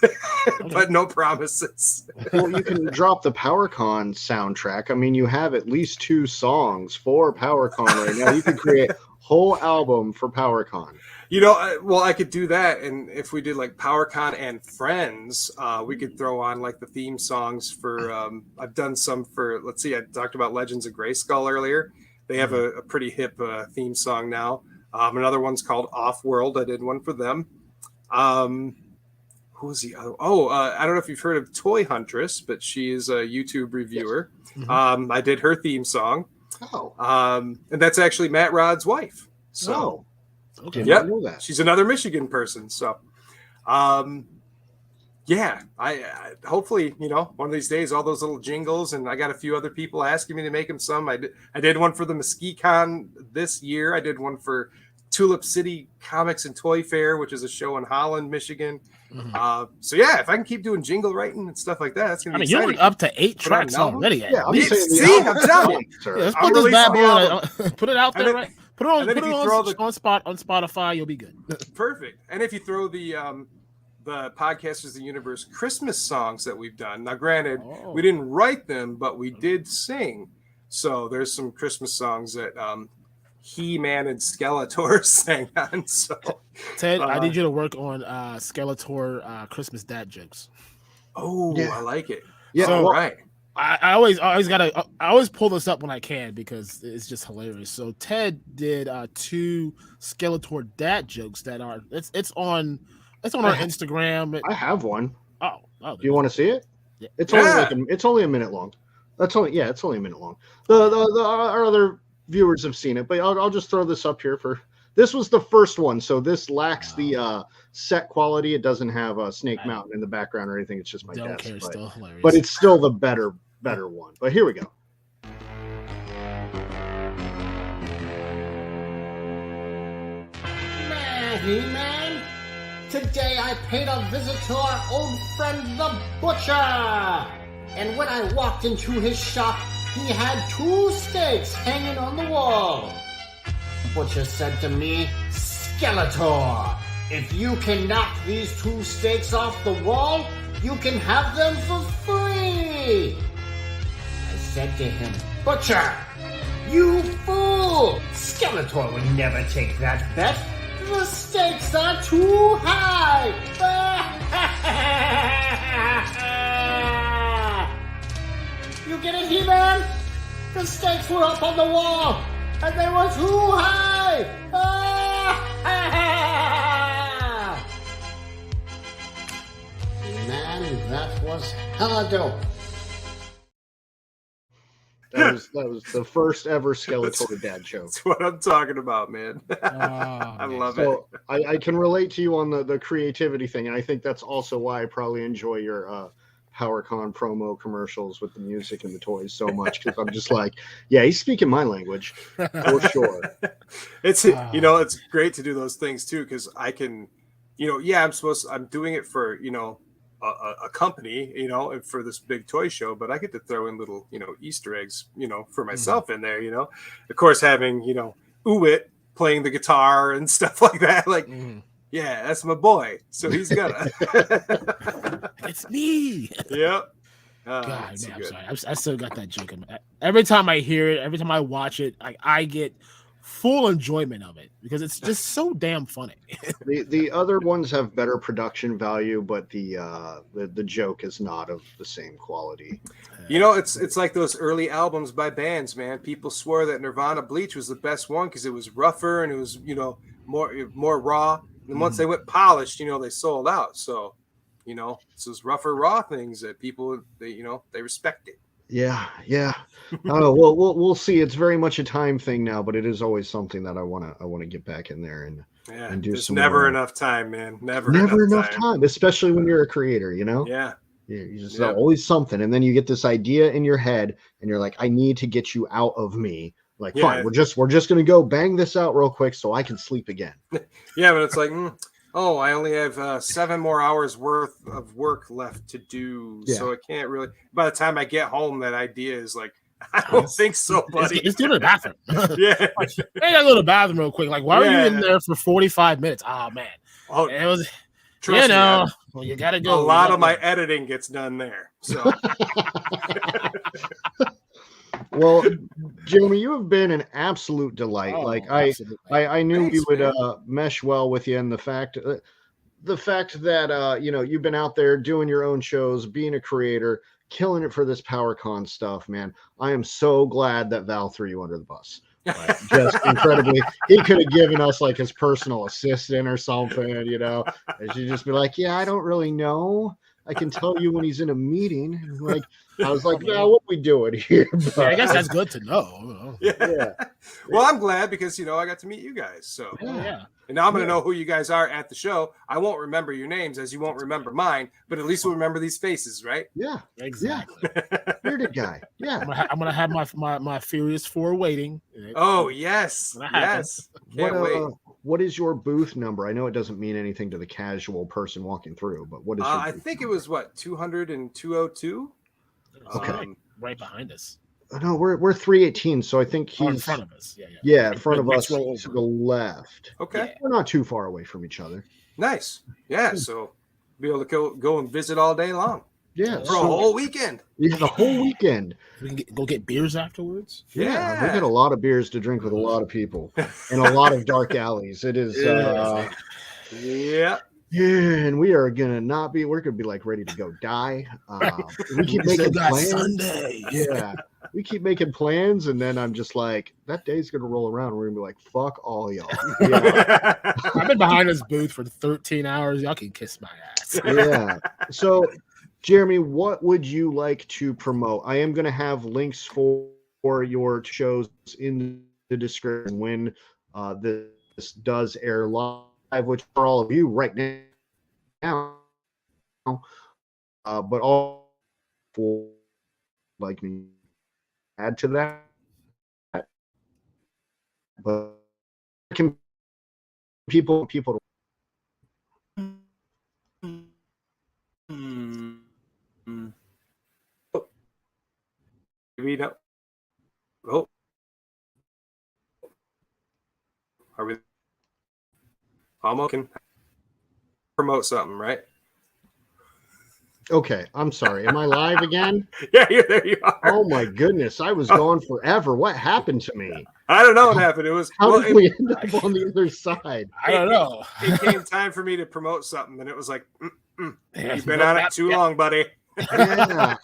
but no promises. Well, you can drop the PowerCon soundtrack. I mean, you have at least 2 songs for PowerCon right now. You could create a whole album for PowerCon. You know, well, I could do that, and if we did like PowerCon and Friends, we could throw on like the theme songs for. I've done some for. Let's see, I talked about Legends of Grayskull earlier. They have a pretty hip theme song now. Another one's called Off World. I did one for them. Who was the other? I don't know if you've heard of Toy Huntress, but she is a YouTube reviewer. Yes. I did her theme song. And that's actually Matt Rod's wife. So, okay, yeah, she's another Michigan person. So, yeah, I hopefully, you know, one of these days, all those little jingles, and I got a few other people asking me to make them some. I did one for the MesquiCon this year. I did one for Tulip City Comics and Toy Fair, which is a show in Holland, Michigan. So yeah, if I can keep doing jingle writing and stuff like that, that's gonna be exciting. You're up to 8 tracks already. Yeah, I'm telling you. Let's put this bad boy, put it out there, right? Put it on Spotify, you'll be good. Perfect. And if you throw the Podcasters of the Universe Christmas songs that we've done. Now, granted, we didn't write them, but we did sing. So there's some Christmas songs that He-Man and Skeletor sang on. So Ted, I need you to work on Skeletor Christmas dad jokes. Oh, yeah. I like it. Yeah, so, right. I always pull this up when I can because it's just hilarious. So Ted did 2 Skeletor dad jokes that are it's on our Instagram. I have one. Oh, do you want to see it? Yeah. It's only a minute long. It's only a minute long. Our other viewers have seen it, but I'll just throw this up here this was the first one, so this lacks the set quality. It doesn't have a Snake Mountain in the background or anything. It's just my desk, but it's still the better one. But here we go. He-Man, today I paid a visit to our old friend the Butcher, and when I walked into his shop, he had 2 steaks hanging on the wall. Butcher said to me, Skeletor, if you can knock these 2 steaks off the wall, you can have them for free. I said to him, Butcher, you fool! Skeletor would never take that bet. The stakes are too high. You get it, He-Man? The stakes were up on the wall, and they were too high. Man, that was hella dope. That was the first ever Skeletor dad joke. That's what I'm talking about, man. I love it. So I can relate to you on the creativity thing, and I think that's also why I probably enjoy your PowerCon promo commercials with the music and the toys so much, because I'm just like, yeah, he's speaking my language for sure. It's it's great to do those things too, because I can, I'm doing it for a company, and for this big toy show, but I get to throw in little Easter eggs for myself in there. Of course, having DeWitt playing the guitar and stuff like that, like. Yeah, that's my boy. So he's gonna. It's me. Yep. God, man, I'm sorry. I still got that joke. Every time I hear it, every time I watch it, I get full enjoyment of it because it's just so damn funny. The other ones have better production value, but the joke is not of the same quality. It's like those early albums by bands, man. People swore that Nirvana Bleach was the best one because it was rougher and it was more raw. And once they went polished, they sold out. So, it's those rougher, raw things that people, they respect it. Yeah. Well, we'll see. It's very much a time thing now, but it is always something that I want to get back in there and do there's some. Never more. Enough time, man. Never enough time, especially when you're a creator. Yeah. You just always something, and then you get this idea in your head, and you're like, I need to get you out of me. Like, fine, we're just gonna go bang this out real quick so I can sleep again. Yeah, but it's like, I only have 7 more hours worth of work left to do, so I can't really. By the time I get home, that idea is like, I don't think so, buddy. Let's go to the bathroom. Yeah, like, hey, I go to the bathroom real quick. Like, why are you in there for 45 minutes? Oh man, it was. Trust me, well, you gotta go. A lot of my editing gets done there. So. Well, Jeremy, you have been an absolute delight. I knew we would mesh well with you, and the fact that you've been out there doing your own shows, being a creator, killing it for this PowerCon stuff, man. I am so glad that Val threw you under the bus. Just incredibly, he could have given us like his personal assistant or something, and she'd just be like, yeah, I don't really know. I can tell you when he's in a meeting. Like, I was like, "Well, what we doing here?" I guess that's good to know. Yeah. Well, I'm glad because I got to meet you guys. So yeah. And now I'm going to know who you guys are at the show. I won't remember your names as you won't remember mine, but at least we'll remember these faces, right? Yeah, exactly. Bearded guy. Yeah, I'm gonna have my Furious 4 waiting. Oh yes. Can't wait. What is your booth number? I know it doesn't mean anything to the casual person walking through, but what is your I think it was 200 and 202. Okay. Right behind us. No, we're 318, so I think he's in front of us. Yeah, in front of us to the left. Okay. Yeah. We're not too far away from each other. Nice. Yeah, so be able to go and visit all day long. Yeah. For a whole weekend. Yeah, the whole weekend. We can go get beers afterwards. Yeah, we got a lot of beers to drink with a lot of people in a lot of dark alleys. It is Yeah, and we are gonna we're gonna be like ready to go die. We keep making plans. Sunday. Yeah. We keep making plans, and then I'm just like, that day's gonna roll around. We're gonna be like, fuck all y'all. Yeah. I've been behind this booth for 13 hours. Y'all can kiss my ass. Yeah. So Jeremy, what would you like to promote? I am gonna have links for your shows in the description when this does air live, which for all of you right now, but all for like me add to that, but can people read up. Oh. Are we almost can promote something, right? Okay, I'm sorry. Am I live again? Yeah, there you are. Oh my goodness, I was gone forever. What happened to me? I don't know what happened. It was How did we end up on the other side? I don't know. It came time for me to promote something, and it was like, Yeah, you've been on it too long, buddy. Yeah,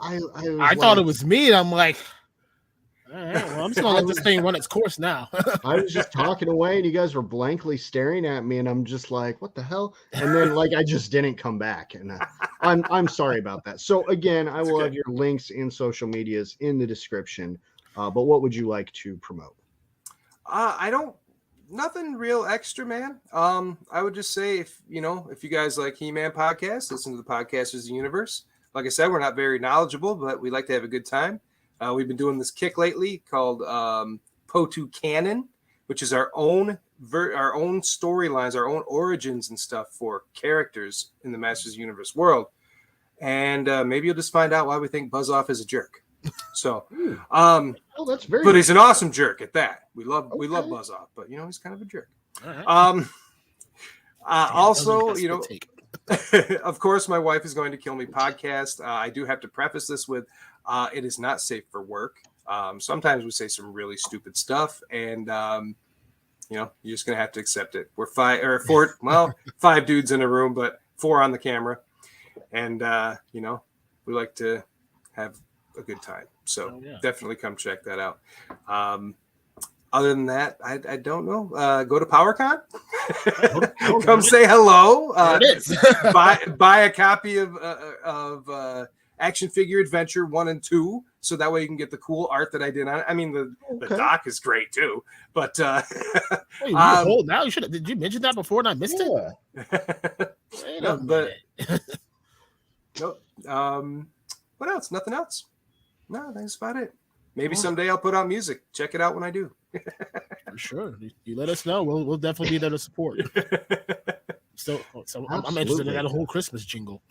I thought it was me, and I'm like, all right, well, I'm just gonna let this thing run its course now. I was just talking away, and you guys were blankly staring at me, and I'm just like, "What the hell?" And then, like, I just didn't come back, and I'm sorry about that. So again, I will have your links and social medias in the description. But what would you like to promote? I don't. Nothing real extra, man. I would just say if you guys like He-Man podcast, listen to the Podcasters of the Universe. Like I said, we're not very knowledgeable, but we like to have a good time. We've been doing this kick lately called PoTu Canon, which is our own storylines, our own origins and stuff for characters in the Masters of the Universe world. And maybe you'll just find out why we think Buzz Off is a jerk. So, that's very. But he's an awesome jerk at that. We love Buzz Off, but he's kind of a jerk. Right. Also, of course, my wife is going to kill me. Podcast. I do have to preface this with, it is not safe for work. Sometimes we say some really stupid stuff, and you're just gonna have to accept it. We're five dudes in a room, but 4 on the camera, and we like to have a good time. So definitely come check that out. Other than that, I don't know. Go to PowerCon. Come say hello. Buy a copy of Action Figure Adventure 1 and 2, so that way you can get the cool art that I did on it. I mean, the doc is great too. But hey, now you should. Did you mention that before and I missed it? Nope. What else? Nothing else. No, that's about it. Maybe someday I'll put out music. Check it out when I do. For sure. You let us know. We'll definitely be there to support. So I'm interested in that whole Christmas jingle.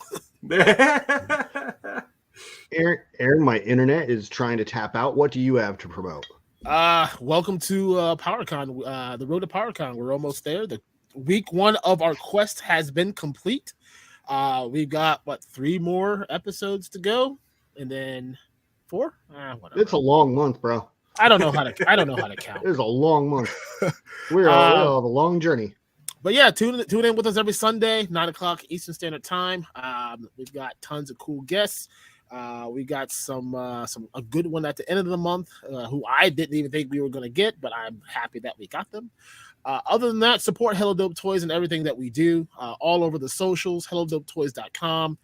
Aaron, my internet is trying to tap out. What do you have to promote? Welcome to PowerCon. The road to PowerCon. We're almost there. The week 1 of our quest has been complete. We've got 3 more episodes to go, and then 4. Whatever. It's a long month, bro. I don't know how to count. It's a long month. We're have a long journey. But yeah, tune in with us every Sunday, 9:00 Eastern Standard Time. We've got tons of cool guests. We got a good one at the end of the month, who I didn't even think we were going to get, but I'm happy that we got them. Other than that, support helladopetoys and everything that we do, all over the socials, helladopetoys.com.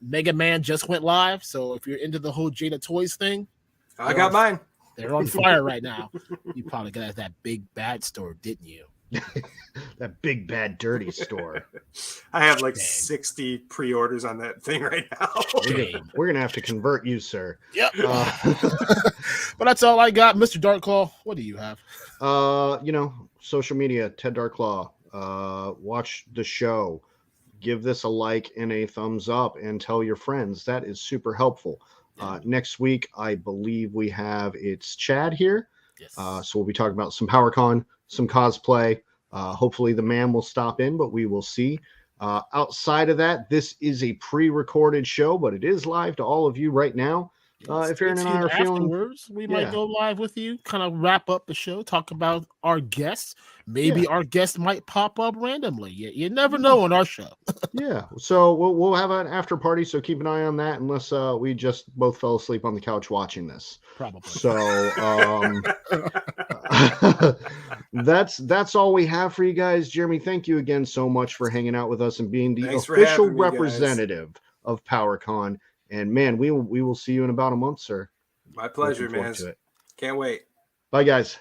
Mega Man just went live, so if you're into the whole Jada Toys thing, I got mine. They're on fire right now. You probably got at that big bad store, didn't you? That big bad dirty store. I have 60 pre-orders on that thing right now. We're gonna have to convert you, sir. Yep. But that's all I got. Mr. DarkClaw, what do you have? Social media, Ted DarkClaw. Watch the show. Give this a like and a thumbs up, and tell your friends. That is super helpful. Next week, I believe it's Chad here. Yes. So we'll be talking about some PowerCon, some cosplay. Hopefully the man will stop in, but we will see. Outside of that, this is a pre-recorded show, but it is live to all of you right now. If Aaron and I are feeling, we might go live with you, kind of wrap up the show, talk about our guests. Maybe our guest might pop up randomly. You never know on our show. Yeah, so we'll have an after party. So keep an eye on that, unless we just both fell asleep on the couch watching this. Probably. So that's all we have for you guys. Jeremy, thank you again so much for hanging out with us and being the official representative of PowerCon. And man, we will see you in about a month, sir. My pleasure, man. Can't wait. Bye, guys.